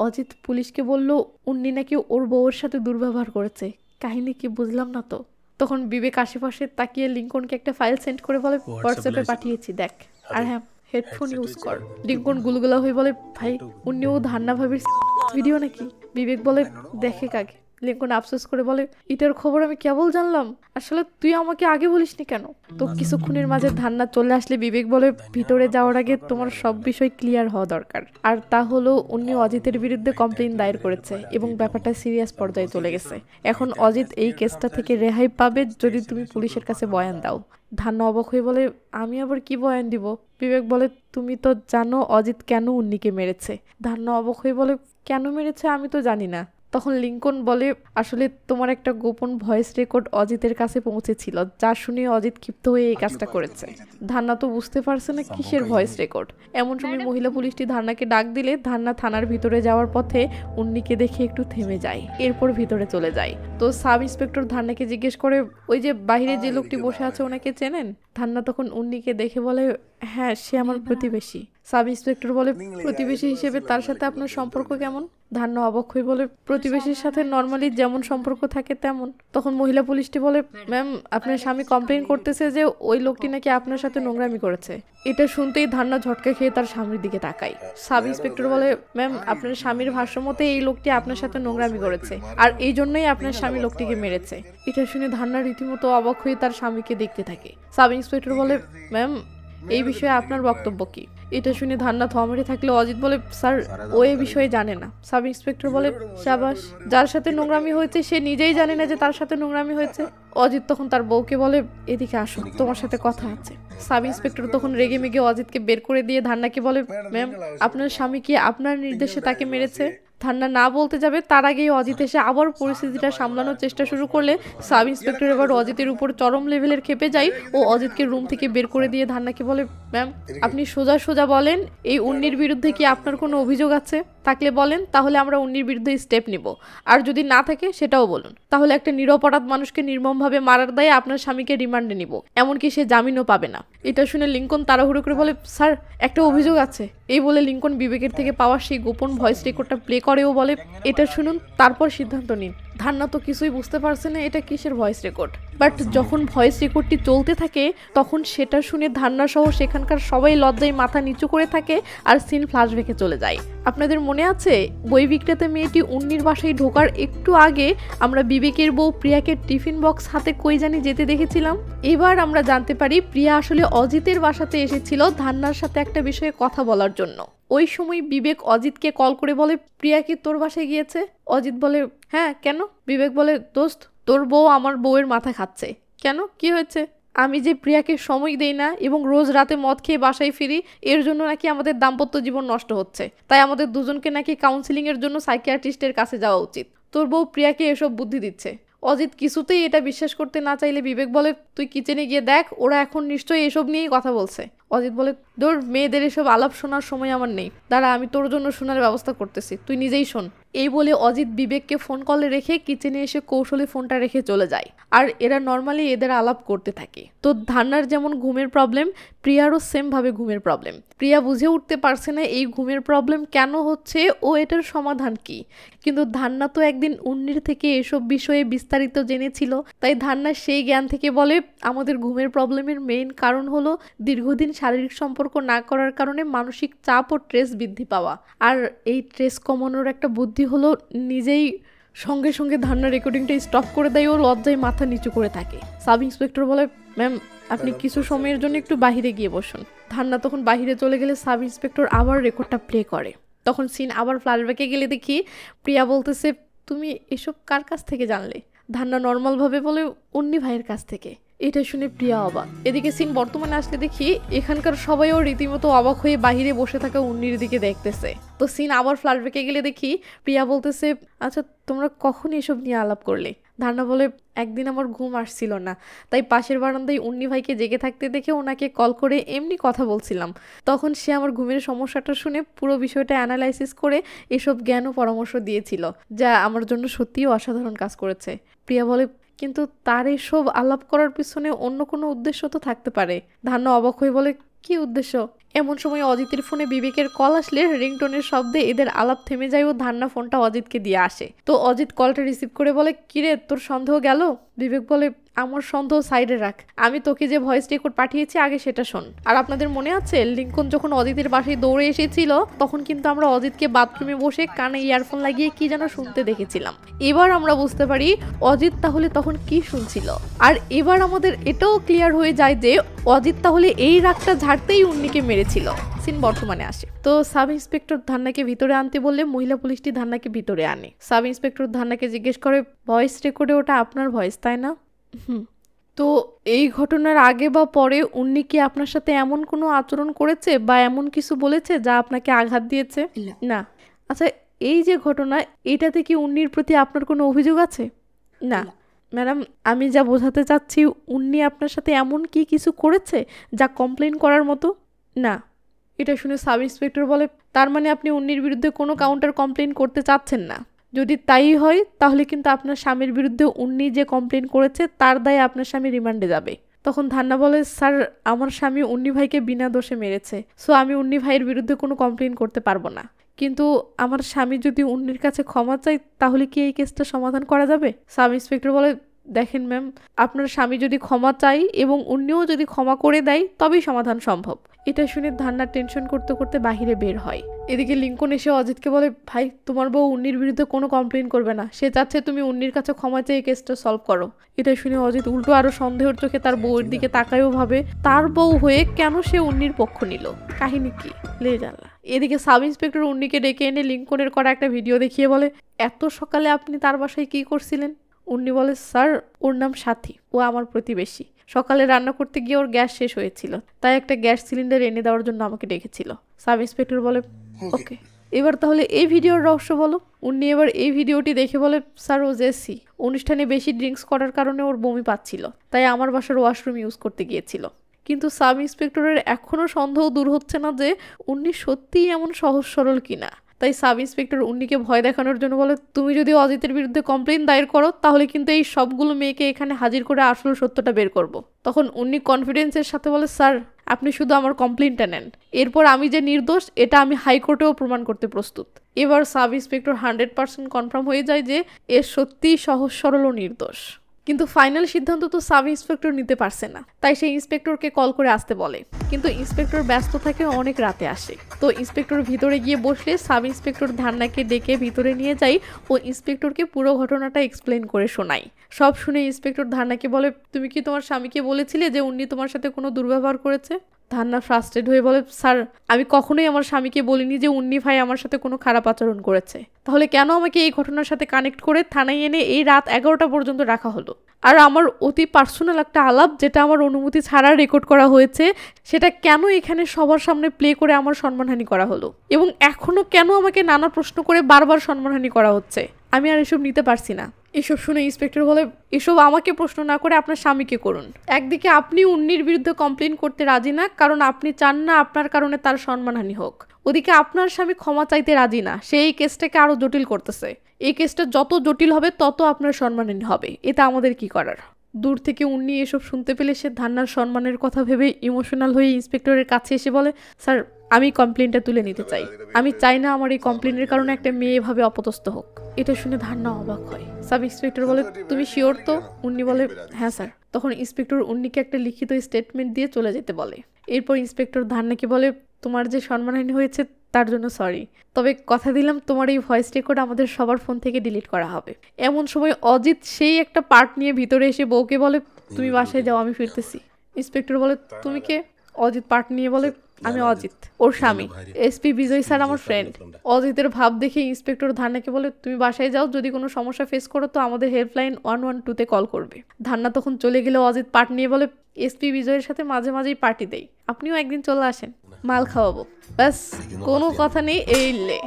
অজিত পুলিশকে বললো উন্নি নাকি ওর বউয়ের সাথে দুর্ব্যবহার করেছে, কাহিনী কি বুঝলাম না তো। তখন বিবেক আশেপাশে তাকিয়ে লিঙ্কনকে একটা ফাইল সেন্ড করে বলে, হোয়াটসঅ্যাপে পাঠিয়েছি দেখ, আর হ্যাঁ হেডফোন ইউজ কর। লিঙ্কন গুলগুলা হয়ে বলে, ভাই উনিও ধান্না ভাবির ভিডিও নাকি? বিবেক বলে, দেখে কাকে? লিঙ্কন আফসোস করে বলে, এটার খবর আমি কেবল জানলাম, আসলে তুই আমাকে আগে বলিসনি কেন? তো কিছুক্ষণের মাঝে ধান্না চলে আসলে বিবেক বলে, ভিতরে যাওয়ার আগে তোমার সব বিষয় ক্লিয়ার হওয়া দরকার। আর তা হলো উনি অজিতের বিরুদ্ধে কমপ্লেইন দায়ের করেছে এবং ব্যাপারটা সিরিয়াস পর্যায়ে চলে গেছে। এখন অজিত এই কেসটা থেকে রেহাই পাবে যদি তুমি পুলিশের কাছে বয়ান দাও। ধান্না অবাক হয়ে বলে, আমি আবার কি বয়ান দিব? বিবেক বলে, তুমি তো জানো অজিত কেন উন্নিকে মেরেছে। ধান্না অবাক হয়ে বলে, কেন মেরেছে আমি তো জানি না। তখন লিঙ্কন বলে, আসলে তোমার একটা গোপন ভয়েস রেকর্ড অজিতের কাছে পৌঁছেছিল, যা শুনে অজিত ক্ষিপ্ত হয়ে এই কাজটা করেছে। ধান্না তো বুঝতে পারছে না কিসের ভয়েস রেকর্ড। এমন সময় মহিলা পুলিশটি ধান্নাকে ডাক দিলে ধান্না থানার ভিতরে যাওয়ার পথে উন্নিকে দেখে একটু থেমে যায়, এরপর ভিতরে চলে যায়। তো সাব ইন্সপেক্টর ধান্নাকে জিজ্ঞেস করে, ওই যে বাহিরে যে লোকটি বসে আছে ওনাকে চেনেন? ধান্না তখন উন্নিকে দেখে বলে, হ্যাঁ সে আমার প্রতিবেশী। সাব ইন্সপেক্টর বলে, প্রতিবেশী হিসেবে তার সাথে আপনার সম্পর্ক কেমন? ধান্না অবাক হয়ে বলে, প্রতিবেশীর সাথে নর্মালি যেমন সম্পর্ক থাকে তেমন। তখন মহিলা পুলিশটি বলে, ম্যাম আপনার স্বামী কমপ্লেন করতেছে যে ওই লোকটি নাকি আপনার সাথে নোংরামি করেছে। এটা শুনতেই ধান্না ঝটকা খেয়ে তার স্বামীর দিকে তাকায়। সাব ইন্সপেক্টর বলে, ম্যাম আপনার স্বামীর ভাষ্য মতে এই লোকটি আপনার সাথে নোংরামি করেছে, আর এই জন্যই আপনার স্বামী লোকটিকে মেরেছে। এটা শুনে ধান্না রীতিমতো অবাক হয়ে তার স্বামীকে দেখতে থাকে। সাব ইন্সপেক্টর বলে, ম্যাম এই বিষয়ে আপনার বক্তব্য কি? এটা শুনে ধান্না থমড়ে থাকলে অজিত বলে, স্যার ও এই বিষয়ে জানে না। সাব ইন্সপেক্টর বলে, শাবাশ, যার সাথে নোংরামি হয়েছে সে নিজেই জানে না যে তার সাথে নোংরামি হয়েছে। অজিত তখন তার বউকে বলে, এদিকে আসো, তোমার সাথে কথা আছে। সাব ইন্সপেক্টর তখন রেগে মেগে অজিতকে বের করে দিয়ে ধান্নাকে বলে, ম্যাম আপনার স্বামী কি আপনার নির্দেশে তাকে মেরেছে? ধান্না না বলতে যাবে তার আগেই অজিত এসে আবার পরিস্থিতিটা সামলানোর চেষ্টা শুরু করলে সাব ইন্সপেক্টর এবার অজিতের উপর চরম লেভেলের খেপে যায় ও অজিতকে রুম থেকে বের করে দিয়ে ধান্নাকে বলে, ম্যাম আপনি সোজা সোজা বলেন এই উন্নির বিরুদ্ধে কি আপনার কোনো অভিযোগ আছে? থাকলে বলেন, তাহলে আমরা উন্নির বিরুদ্ধে স্টেপ নিব। আর যদি না থাকে সেটাও বলুন, তাহলে একটা নিরপরাধ মানুষকে নির্মমভাবে মারার দায়ে আপনার স্বামীকে রিমান্ডে নিব, এমনকি সে জামিনও পাবে না। এটা শুনে লিঙ্কন তাড়াহুড়ো করে বলে, স্যার একটা অভিযোগ আছে। এই বলে লিঙ্কন বিবেকের থেকে পাওয়া সেই গোপন ভয়েস রেকর্ডটা প্লে করেও বলে, এটা শুনুন তারপর সিদ্ধান্ত নিন। ধান্না তো কিছুই বুঝতে পারছে না এটা কিসের ভয়েস রেকর্ড, বাট যখন ভয়েস রেকর্ডটি চলতে থাকে তখন সেটা শুনে ধান্না সহ সেখানকার সবাই লজ্জায় মাথা নিচু করে থাকে আর সিন ফ্ল্যাশব্যাকে চলে যায়। আপনাদের মনে আছে বই বিক্রেতা মেয়েটি উন্নির বাসায় ঢোকার একটু আগে আমরা বিবেকের বউ প্রিয়াকে টিফিন বক্স হাতে কই জানি যেতে দেখেছিলাম? এবার আমরা জানতে পারি প্রিয়া আসলে অজিতের বাসাতে এসেছিল ধান্নার সাথে একটা বিষয়ে কথা বলার জন্য। ওই সময় বিবেক অজিতকে কল করে বলে, প্রিয়া কি তোর বাসায় গিয়েছে? অজিত বলে, হ্যাঁ কেন? বিবেক বলে, দোস্ত তোর বউ আমার বউয়ের মাথা খাচ্ছে। কেন, কি হয়েছে? আমি যে প্রিয়াকে সময় দেই না এবং রোজ রাতে মদ খেয়ে বাসায় ফিরি, এর জন্য নাকি আমাদের দাম্পত্য জীবন নষ্ট হচ্ছে, তাই আমাদের দুজনকে নাকি কাউন্সিলিং এর জন্য সাইকিয়াট্রিস্টের কাছে যাওয়া উচিত। তোর বউ প্রিয়াকে এসব বুদ্ধি দিচ্ছে। অজিত কিছুতেই এটা বিশ্বাস করতে না চাইলে বিবেক বলে, তুই কিচেনে গিয়ে দেখ, ওরা এখন নিশ্চয়ই এসব নিয়েই কথা বলছে। অজিত বলে, তোর মেয়েদের এসব আলাপ শোনার সময় আমার নেই, দাঁড়া আমি তোর জন্য শোনার ব্যবস্থা করতেছি, তুই নিজেই শোন। এই বলে অজিত বিবেককে ফোন কলে রেখে কিচেনে এসে কৌশলে ফোনটা রেখে চলে যায়। আর এরা নর্মালি এদের আলাপ করতে থাকে। তো ধান্নার যেমন ঘুমের প্রবলেম, প্রিয়ারও সেম ভাবে ঘুমের প্রবলেম। প্রিয়া বুঝে উঠতে পারছে না এই ঘুমের প্রবলেম কেন হচ্ছে ও এটার সমাধান কি। কিন্তু ধান্না তো একদিন উন্নির থেকে এসব বিষয়ে বিস্তারিত জেনেছিল, তাই ধান্না সেই জ্ঞান থেকে বলে, আমাদের ঘুমের প্রবলেমের মেইন কারণ হলো দীর্ঘদিন শারীরিক সম্পর্ক না করার কারণে মানসিক চাপ ও স্ট্রেস বৃদ্ধি পাওয়া। আর এই স্ট্রেস কমানোর একটা বুদ্ধি হলো নিজেই সঙ্গে সঙ্গে ধান্নার রেকর্ডিংটা স্টপ করে দেয় ও লজ্জায় মাথা নিচু করে থাকে। সাব ইন্সপেক্টর বলে, ম্যাম আপনি কিছু সময়ের জন্য একটু বাহিরে গিয়ে বসুন। ধান্না তখন বাহিরে চলে গেলে সাব ইন্সপেক্টর আবার রেকর্ডটা প্লে করে। তখন সিন আবার ফ্ল্যাশব্যাকে গেলে দেখি প্রিয়া বলতেছে, তুমি এসব কার কাছ থেকে জানলে? ধান্না নর্মাল ভাবে বলে, উন্নি ভাইয়ের কাছ থেকে। এটা শুনে প্রিয়া অবাক। এদিকে সিন বর্তমানে আসলে দেখি এখানকার সবাইও রীতিমতো অবাক হয়ে বাহিরে বসে থাকা উন্নির দিকে দেখতেছে। তো সিন আবার ফ্ল্যাশব্যাকে গেলে দেখি প্রিয়া বলতেছে, আচ্ছা তোমরা কখন এসব নিয়ে আলাপ করলে? ধান্না বলে, একদিন আমার ঘুম আসছিল না, তাই পাশের বারান্দায় উন্নি ভাইকে জেগে থাকতে দেখে ওনাকে কল করে এমনি কথা বলছিলাম। তখন সে আমার ঘুমের সমস্যাটা শুনে পুরো বিষয়টা অ্যানালাইসিস করে এসব জ্ঞান ও পরামর্শ দিয়েছিল, যা আমার জন্য সত্যিই অসাধারণ কাজ করেছে। প্রিয়া বলে, কিন্তু তার এসব আলাপ করার পিছনে অন্য কোনো উদ্দেশ্য তো থাকতে পারে। ধান্না অবাক হয়ে বলে, কি উদ্দেশ্য? এমন সময় অজিতের ফোনে বিবেকের কল আসলে রিংটোনের শব্দে এদের আলাপ থেমে যায় ও ধান্না ফোনটা অজিতকে দিয়ে আসে। তো অজিত কলটা রিসিভ করে বলে, কিরে তোর সন্দেহ গেল? বিবেক বলে, আমার সন্দেহ সাইডে রাখ, আমি তোকে যে ভয়েস রেকর্ড পাঠিয়েছি আগে সেটা শোন। আর আপনাদের মনে আছে লিঙ্কন যখন অজিতের বাসায় দৌড়ে এসেছিল তখন কিন্তু আমরা অজিতকে বাথরুমে বসে কানে ইয়ারফোন লাগিয়ে কি যেন শুনতে দেখেছিলাম। এবার আমরা বুঝতে পারি অজিত তাহলে তখন কি শুনছিল। আর এবার আমাদের এটাও ক্লিয়ার হয়ে যায় যে অজিত তাহলে এই রাগটা ঝাড়তেই উন্নিকে মেরেছিল। সিন বর্তমানে আসে। তো সাব ইন্সপেক্টর ধান্নাকে ভিতরে আনতে বললে মহিলা পুলিশটি ধান্নাকে ভিতরে আনে। সাব ইন্সপেক্টর ধান্নাকে জিজ্ঞেস করে, ভয়েস রেকর্ডে ওটা আপনার ভয়েস তাই না? তো এই ঘটনার আগে বা পরে উন্নি কি আপনার সাথে এমন কোনো আচরণ করেছে বা এমন কিছু বলেছে যা আপনাকে আঘাত দিয়েছে? না। আচ্ছা এই যে ঘটনা, এটাতে কি উন্নির প্রতি আপনার কোনো অভিযোগ আছে? না। ম্যাডাম আমি যা বোঝাতে চাচ্ছি, উন্নি আপনার সাথে এমন কি কিছু করেছে যা কমপ্লেন করার মতো? না। এটা শুনে সাব ইন্সপেক্টর বলে, তার মানে আপনি উন্নির বিরুদ্ধে কোনো কাউন্টার কমপ্লেন করতে চাচ্ছেন না? যদি তাই হয় তাহলে কিন্তু আপনার স্বামীর বিরুদ্ধে উন্নি যে কমপ্লেন করেছে তার দায়ে আপনার স্বামী রিমান্ডে যাবে। তখন ধান্না বলে, স্যার আমার স্বামী উন্নি ভাইকে বিনা দোষে মেরেছে, সো আমি উন্নি ভাইয়ের বিরুদ্ধে কোনো কমপ্লেন করতে পারবো না। কিন্তু আমার স্বামী যদি উন্নির কাছে ক্ষমা চায় তাহলে কি এই কেসটা সমাধান করা যাবে? সাব ইন্সপেক্টর বলে, দেখেন ম্যাম, আপনার স্বামী যদি ক্ষমা চায় এবং উন্নিও যদি ক্ষমা করে দেয় তবেই সমাধান সম্ভব। এটা শুনে ধান্না টেনশন করতে করতে বাহিরে বের হয়। এদিকে লিঙ্কন এসে অজিতকে বলে, ভাই তোমার বউ উন্নির বিরুদ্ধে কোনো কমপ্লেন করবে না, সে চাচ্ছে তুমি উন্নির কাছে ক্ষমা চেয়ে কেসটা সলভ করো। এটা শুনে অজিত উল্টো আরো সন্দেহের চোখে তার বউয়ের দিকে তাকায়ও ভাবে তার বউ হয়ে কেন সে উন্নির পক্ষ নিল, কাহিনী কি লে জানলা। এদিকে সাব ইন্সপেক্টর উন্নিকে ডেকে এনে লিঙ্কনের করা একটা ভিডিও দেখিয়ে বলে, এত সকালে আপনি তার বাসায় কি করছিলেন? উন্নি বলে, স্যার ওর নাম সাথী, ও আমার প্রতিবেশী, সকালে রান্না করতে গিয়ে ওর গ্যাস শেষ হয়েছিল, তাই একটা গ্যাস সিলিন্ডার এনে দেওয়ার জন্য আমাকে ডেকেছিল। সাব ইন্সপেক্টর বলে, ওকে, এবার তাহলে এই ভিডিওর রহস্য বলো। উন্নি এবার এই ভিডিওটি দেখে বলে, স্যার ও জেসি অনুষ্ঠানে বেশি ড্রিঙ্কস করার কারণে ওর বমি পাচ্ছিল, তাই আমার বাসার ওয়াশরুম ইউজ করতে গিয়েছিল। কিন্তু সাব ইন্সপেক্টরের এখনও সন্দেহ দূর হচ্ছে না যে উন্নি সত্যিই এমন সহজ সরল কিনা। তাই সাব ইন্সপেক্টর উন্নিকে ভয় দেখানোর জন্য বলে, তুমি যদি অজিতের বিরুদ্ধে কমপ্লেন দায়ের করো তাহলে কিন্তু এই সবগুলো মেয়েকে এখানে হাজির করে আসল সত্যটা বের করব। তখন উন্নি কনফিডেন্সের সাথে বলে, স্যার আপনি শুধু আমার কমপ্লেনটা নেন, এরপর আমি যে নির্দোষ এটা আমি হাইকোর্টেও প্রমাণ করতে প্রস্তুত। এবার সাব ইন্সপেক্টর 100% কনফার্ম হয়ে যায় যে এর সত্যিই সহজ সরল ও নির্দোষ। কিন্তু ফাইনাল সিদ্ধান্ত তো সাব ইন্সপেক্টর নিতে পারছে না, তাই সেই ইন্সপেক্টরকে কল করে আসতে বলে। কিন্তু ইন্সপেক্টর ব্যস্ত থাকে, অনেক রাতে আসে। তো ইন্সপেক্টর ভিতরে গিয়ে বসলে সাব ইন্সপেক্টর ধান্নাকে ডেকে ভিতরে নিয়ে যায় ও ইন্সপেক্টরকে পুরো ঘটনাটা এক্সপ্লেন করে শোনায়। সব শুনে ইন্সপেক্টর ধান্নাকে বলে, তুমি কি তোমার স্বামীকে বলেছিলে যে উনি তোমার সাথে কোনো দুর্ব্যবহার করেছে? ধান্না ফ্রাস্ট্রেট হয়ে বলে, স্যার আমি কখনোই আমার স্বামীকে বলিনি যে উন্নি ভাই আমার সাথে কোনো খারাপ আচরণ করেছে, তাহলে কেন আমাকে এই ঘটনার সাথে কানেক্ট করে থানায় এনে এই রাত 11টা পর্যন্ত রাখা হলো? আর আমার অতি পার্সোনাল একটা আলাপ যেটা আমার অনুমতি ছাড়া রেকর্ড করা হয়েছে সেটা কেন এখানে সবার সামনে প্লে করে আমার সম্মানহানি করা হলো? এবং এখনো কেন আমাকে নানা প্রশ্ন করে বারবার সম্মানহানি করা হচ্ছে? আমি আর এসব নিতে পারছি না। এসব শুনে ইন্সপেক্টর বলে, এসব আমাকে প্রশ্ন না করে আপনার স্বামীকে করুন। একদিকে আপনি উন্নির বিরুদ্ধে কমপ্লেন করতে রাজি না কারণ আপনি চান না আপনার কারণে তার সম্মানহানি হোক, ওদিকে আপনার স্বামী ক্ষমা চাইতে রাজি না, সে এই কেসটাকে আরো জটিল করতেছে। এই কেসটা যত জটিল হবে তত আপনার সম্মানহানি হবে, এটা আমাদের কি করার? দূর থেকে উন্নি এসব শুনতে পেলে সে ধান্নার সম্মানের কথা ভেবে ইমোশনাল হয়ে ইন্সপেক্টরের কাছে এসে বলে, স্যার আমি কমপ্লেনটা তুলে নিতে চাই, আমি চাই না আমার এই কমপ্লেনের কারণে একটা মেয়ে এভাবে অপদস্থ হোক। এটা শুনে ধান্না অবাক হয়। সাব ইন্সপেক্টর বলে, তুমি শিওর তো? উন্নি বলে, হ্যাঁ স্যার। তখন ইন্সপেক্টর উন্নিকে একটা লিখিত স্টেটমেন্ট দিয়ে চলে যেতে বলে। এরপর ইন্সপেক্টর ধান্নাকে বলে, তোমার যে সম্মানহানি হয়েছে তার জন্য সরি, তবে কথা দিলাম তোমার এই ভয়েস রেকর্ড আমাদের সবার ফোন থেকে ডিলিট করা হবে। এমন সময় অজিত সেই একটা পার্ট নিয়ে ভিতরে এসে বউকে বলে, তুমি বাসায় যাও, আমি ফিরতেছি। ইন্সপেক্টর বলে, তুমি কে? অজিত পার্ট নিয়ে বলে, আমি অজিত, ওর স্বামী। এসপি বিজয় স্যার আমার ফ্রেন্ড। অজিতের ভাব দেখে ইন্সপেক্টর ধান্নাকে বলে, তুমি বাসায় যাও, যদি কোনো সমস্যা ফেস করো তো আমাদের হেল্পলাইন 112-তে কল করবে। ধান্না তখন চলে গেলে অজিত পার্ট নিয়ে বলে, এসপি বিজয়ের সাথে মাঝে মাঝেই পার্টি দেই, আপনিও একদিন চলে আসেন, মাল খাওয়াবো। ব্যাস, কোনো কথা নেই, এই লে।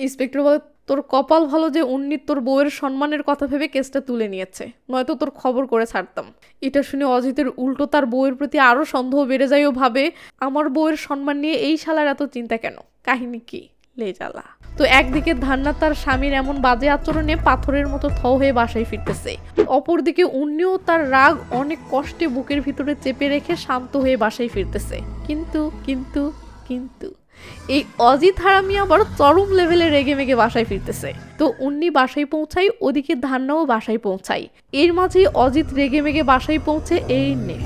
ইন্সপেক্টর বলে, তোর কপাল ভালো যে উন্নি তোর বউয়ের সম্মানের কথা ভেবে কেসটা তুলে নিয়েছে, নয়তো তোর খবর করে ছাড়তাম। এটা শুনে অজিতের উল্টো তার বউয়ের প্রতি আরো সন্দেহ বেড়ে যায় ও ভাবে, আমার বউয়ের সম্মান নিয়ে এই শালার এত চিন্তা কেন, কাহিনী কি লে জ্বালা। তো একদিকে ধান্না তার স্বামীর এমন বাজে আচরণে পাথরের মতো থ হয়ে বাসায় ফিরতেছে, অপরদিকে উন্নিও তার রাগ অনেক কষ্টে বুকের ভিতরে চেপে রেখে শান্ত হয়ে বাসায় ফিরতেছে। কিন্তু কিন্তু কিন্তু এই অজিত হারামি আবার চরম লেভেলে রেগে মেগে বাসায় ফিরতেছে। তো উন্নি বাসায় পৌঁছাই, ওদিকে ধান্নাও বাসায় পৌঁছাই। এর মাঝেই অজিত রেগে মেগে বাসায় পৌঁছে এই নে।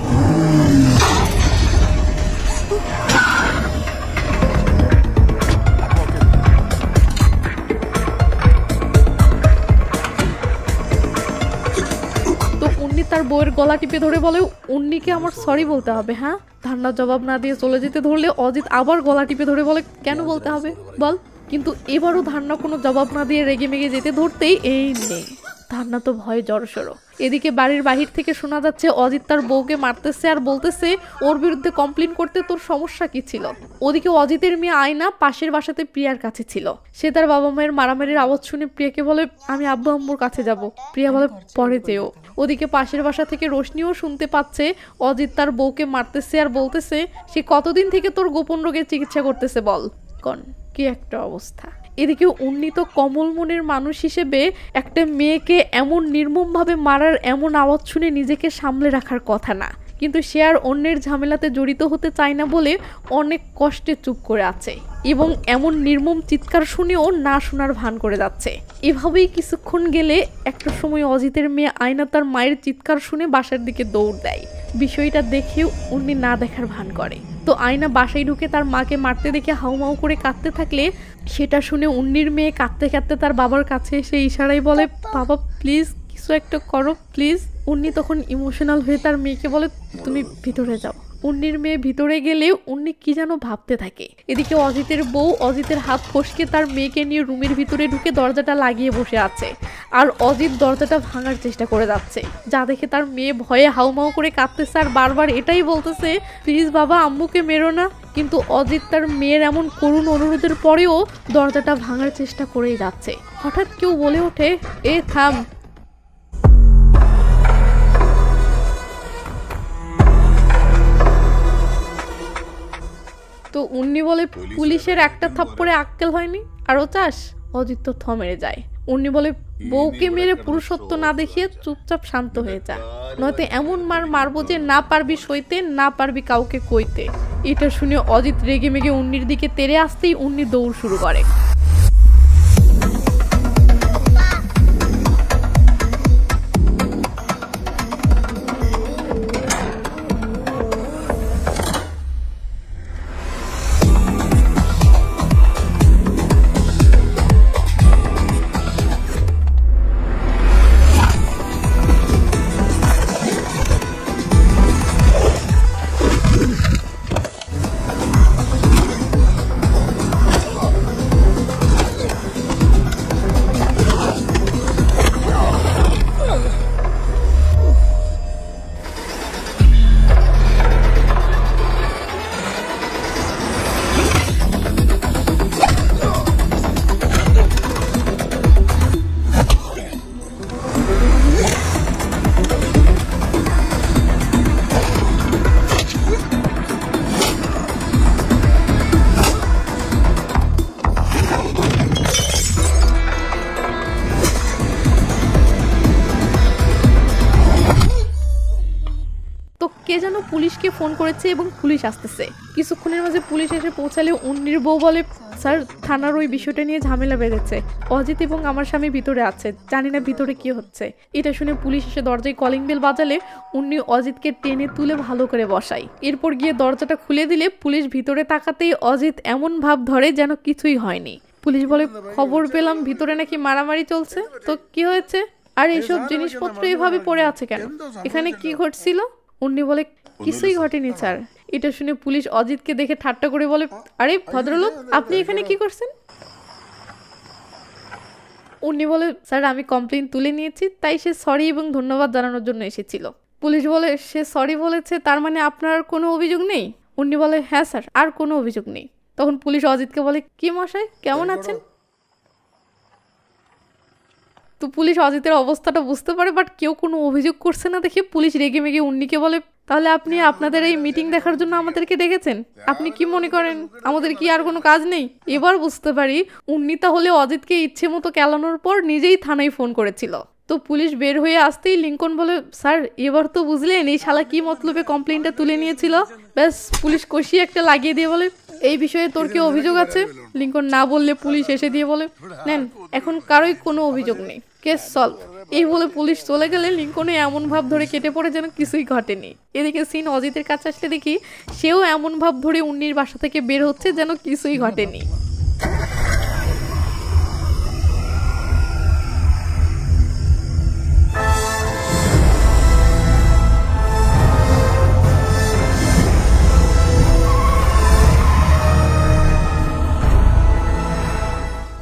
তো উন্নি তার বউয়ের গলা টিপে ধরে বলে, উন্নিকে আমার সরি বলতে হবে। হ্যাঁ, ধান্না জবাব না দিয়ে চলে যেতে ধরলে অজিত আবার গলা টিপে ধরে বলে, কেন বলতে হবে বল। কিন্তু এবারও ধান্না কোনো জবাব না দিয়ে রেগে মেগে যেতে ধরতেই এই নেই, ধান্না তো ভয়ে জড়সড়। এদিকে বাড়ির বাহির থেকে শোনা যাচ্ছে অজিত তার বউকে মারতেছে আর বলতেছে, ওর বিরুদ্ধে কমপ্লেন করতে তোর সমস্যা কি ছিল? ওদিকে অজিতের মেয়ে আয়না পাশের বাসাতে প্রিয়ার কাছে ছিল, সে তার বাবা মায়ের মারামারির আওয়াজ শুনে প্রিয়াকে বলে, আমি আব্বু আম্মুর কাছে যাব। প্রিয়া বলে, পরে যেও। ওদিকে পাশের বাসা থেকে রোশনিও শুনতে পাচ্ছে অজিত তার বউকে মারতেছে আর বলতেছে, সে কতদিন থেকে তোর গোপন রোগের চিকিৎসা করতেছে বল। কন কি একটা অবস্থা। এদিকে উন্নীত কমল মনের মানুষ হিসেবে একটা মেয়েকে এমন নির্মমভাবে মারার এমন আওয়াজ শুনে নিজেকে সামলে রাখার কথা না, কিন্তু সে আর অন্যের ঝামেলাতে জড়িত হতে চায় না বলে অনেক কষ্টে চুপ করে আছে এবং এমন নির্মম চিৎকার শুনেও না শোনার ভান করে যাচ্ছে। এভাবেই কিছুক্ষণ গেলে একটা সময় অজিতের মেয়ে আয়না তার মায়ের চিৎকার শুনে বাসার দিকে দৌড় দেয়। বিষয়টা দেখেও উনি না দেখার ভান করে। তো আয়না বাসায় ঢুকে তার মাকে মারতে দেখে হাউমাউ করে কাঁদতে থাকলে সেটা শুনে উন্নির মেয়ে কাঁদতে কাঁদতে তার বাবার কাছে এসে ইশারায় বলে, বাবা প্লিজ কিছু একটা করো প্লিজ। উন্নি তখন ইমোশনাল হয়ে তার মেয়েকে বলে, তুমি ভিতরে যাও। উন্নির মেয়ে ভিতরে গেলে উন্নি কি যেন ভাবতে থাকে। এদিকে অজিতের বউ অজিতের হাত ফসকে তার মেয়েকে নিয়ে রুমের ভিতরে ঢুকে দরজাটা লাগিয়ে বসে আছে, আর অজিত দরজাটা ভাঙার চেষ্টা করে যাচ্ছে, যা দেখে তার মেয়ে ভয়ে হাউমাউ করে কাঁদতেছে আর বারবার এটাই বলতেছে, প্লিজ বাবা আম্মুকে মেরো না। কিন্তু অজিত তার মেয়ের এমন করুণ অনুরোধের পরেও দরজাটা ভাঙার চেষ্টা করেই যাচ্ছে। হঠাৎ কেউ বলে ওঠে, এ থাম। তো উন্নি বলে, পুলিশের একটা থাপ্পড়ে আক্কেল হয়নি, আরো চাস? অজিত তো থমেরে যায়। উন্নি বলে, বউকে মেরে পুরুষত্ব না দেখিয়ে চুপচাপ শান্ত হয়ে যা, নয়তো এমন মার মারবো যে না পারবি সইতে, না পারবি কাউকে কইতে। এটা শুনে অজিত রেগে মেগে উন্নির দিকে তেড়ে আসতেই উন্নি দৌড় শুরু করে। কে যেন পুলিশকে ফোন করেছে এবং পুলিশ আসতেছে। কিছুক্ষণের মাঝে পুলিশ এসে পৌঁছালে উন্নির বউ বলে, স্যার থানার ওই বিষয়টা নিয়ে ঝামেলা বেড়েছে, অজিত এবং আমার স্বামী ভিতরে আছে, জানি না ভিতরে কি হচ্ছে। এটা শুনে পুলিশ এসে দরজায় কলিং বেল বাজালে উন্নি অজিতকে টেনে তুলে ভালো করে বসায়। এরপর গিয়ে দরজাটা খুলে দিলে পুলিশ ভিতরে তাকাতেই অজিত এমন ভাব ধরে যেন কিছুই হয়নি। পুলিশ বলে, খবর পেলাম ভিতরে নাকি মারামারি চলছে, তো কি হয়েছে? আর এইসব জিনিসপত্র এভাবে পড়ে আছে কেন? এখানে কি ঘটছিল? উন্নি বলে, কিছুই ঘটেনি স্যার। এটা শুনে পুলিশ অজিতকে দেখে ঠাট্টা করে বলে, আরে ভদ্রলোক আপনি এখানে কি করছেন? উন্নি বলে, স্যার আমি কমপ্লেন তুলে নিয়েছি, তাই সে সরি এবং ধন্যবাদ জানানোর জন্য এসেছিল। পুলিশ বলে, সে সরি বলেছে, তার মানে আপনার কোনো অভিযোগ নেই? উন্নি বলে, হ্যাঁ স্যার, আর কোনো অভিযোগ নেই। তখন পুলিশ অজিতকে বলে, কি মশাই কেমন আছেন? তো পুলিশ অজিতের অবস্থাটা বুঝতে পারে, বাট কেউ কোনো অভিযোগ করছে না দেখে পুলিশ রেগে মেগে উন্নিকে বলে, তাহলে আপনি আপনাদের এই মিটিং দেখার জন্য আমাদেরকে ডেকেছেন? আপনি কি মনে করেন আমাদের কি আর কোনো কাজ নেই? এবার বুঝতে পারি উন্নি তাহলে অজিতকে ইচ্ছে মতো কেলানোর পর নিজেই থানায় ফোন করেছিল। তো পুলিশ বের হয়ে আসতেই লিঙ্কন বলে, স্যার এবার তো বুঝলেন এই শালা কি মতলবে কমপ্লেনটা তুলে নিয়েছিল? ব্যাস পুলিশ কষিয়ে একটা লাগিয়ে দিয়ে বলে, এই বিষয়ে তোর কি অভিযোগ আছে? লিঙ্কন না বললে পুলিশ এসে দিয়ে বলে, নেন এখন কারোই কোনো অভিযোগ নেই, কেস সলভ। এই বলে পুলিশ চলে গেলে লিঙ্কনে এমন ভাব ধরে কেটে পড়ে যেন কিছুই ঘটেনি। এদিকে সিন অজিতের কাছে আসলে দেখি সেও এমন ভাব ধরে উন্নির বাসা থেকে বের হচ্ছে যেন কিছুই ঘটেনি।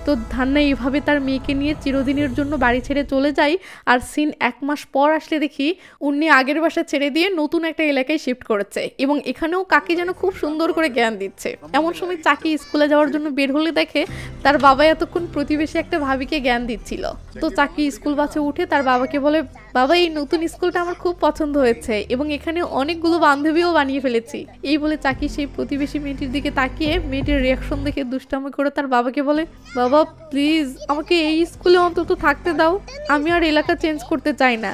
তো ধান্না এইভাবে তার মেয়েকে নিয়ে চিরদিনের জন্য বাড়ি ছেড়ে চলে যায়। আর সিন 1 মাস পর আসলে দেখি উন্নি আগের বাসা ছেড়ে দিয়ে নতুন একটা এলাকায় শিফট করেছে এবং এখানেও কাকি যেন খুব সুন্দর করে জ্ঞান দিচ্ছে। এমন সময় চাকি স্কুলে যাওয়ার জন্য বের হলে দেখে তার বাবা এতক্ষণ প্রতিবেশী একটা ভাবিকে জ্ঞান দিচ্ছিল। তো চাকি স্কুল বাসে উঠে তার বাবাকে বলে, বাবা এই নতুন স্কুলটা আমার খুব পছন্দ হয়েছে এবং এখানে অনেকগুলো বান্ধবীও বানিয়ে ফেলেছি। এই বলে চাকি সেই প্রতিবেশী মেয়েটির দিকে তাকিয়ে মেয়েটির রিয়াকশন দেখে দুষ্টামি করে তার বাবাকে বলে, বাবা প্লিজ আমাকে এই স্কুলে অন্তত থাকতে দাও, আমি আর এলাকা চেঞ্জ করতে চাই না।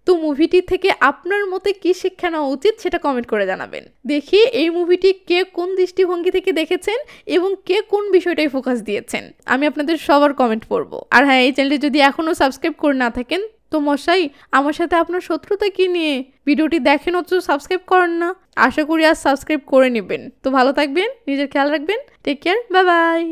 তো মুভিটি থেকে আপনার মতে কি শিক্ষা নেওয়া উচিত সেটা কমেন্ট করে জানাবেন। দেখি এই মুভিটি কে কোন দৃষ্টিভঙ্গি থেকে দেখেছেন এবং কে কোন বিষয়টাই ফোকাস দিয়েছেন, আমি আপনাদের সবার কমেন্ট পড়বো। আর হ্যাঁ, এই চ্যানেলটি যদি এখনো সাবস্ক্রাইব করে না থাকেন তো মশাই আমার সাথে আপনার শত্রুতা কি নিয়ে? ভিডিওটি দেখেন অথচ সাবস্ক্রাইব করেন না। আশা করি আজ সাবস্ক্রাইব করে নেবেন। তো ভালো থাকবেন, নিজের খেয়াল রাখবেন, টেক কেয়ার, বাই বাই।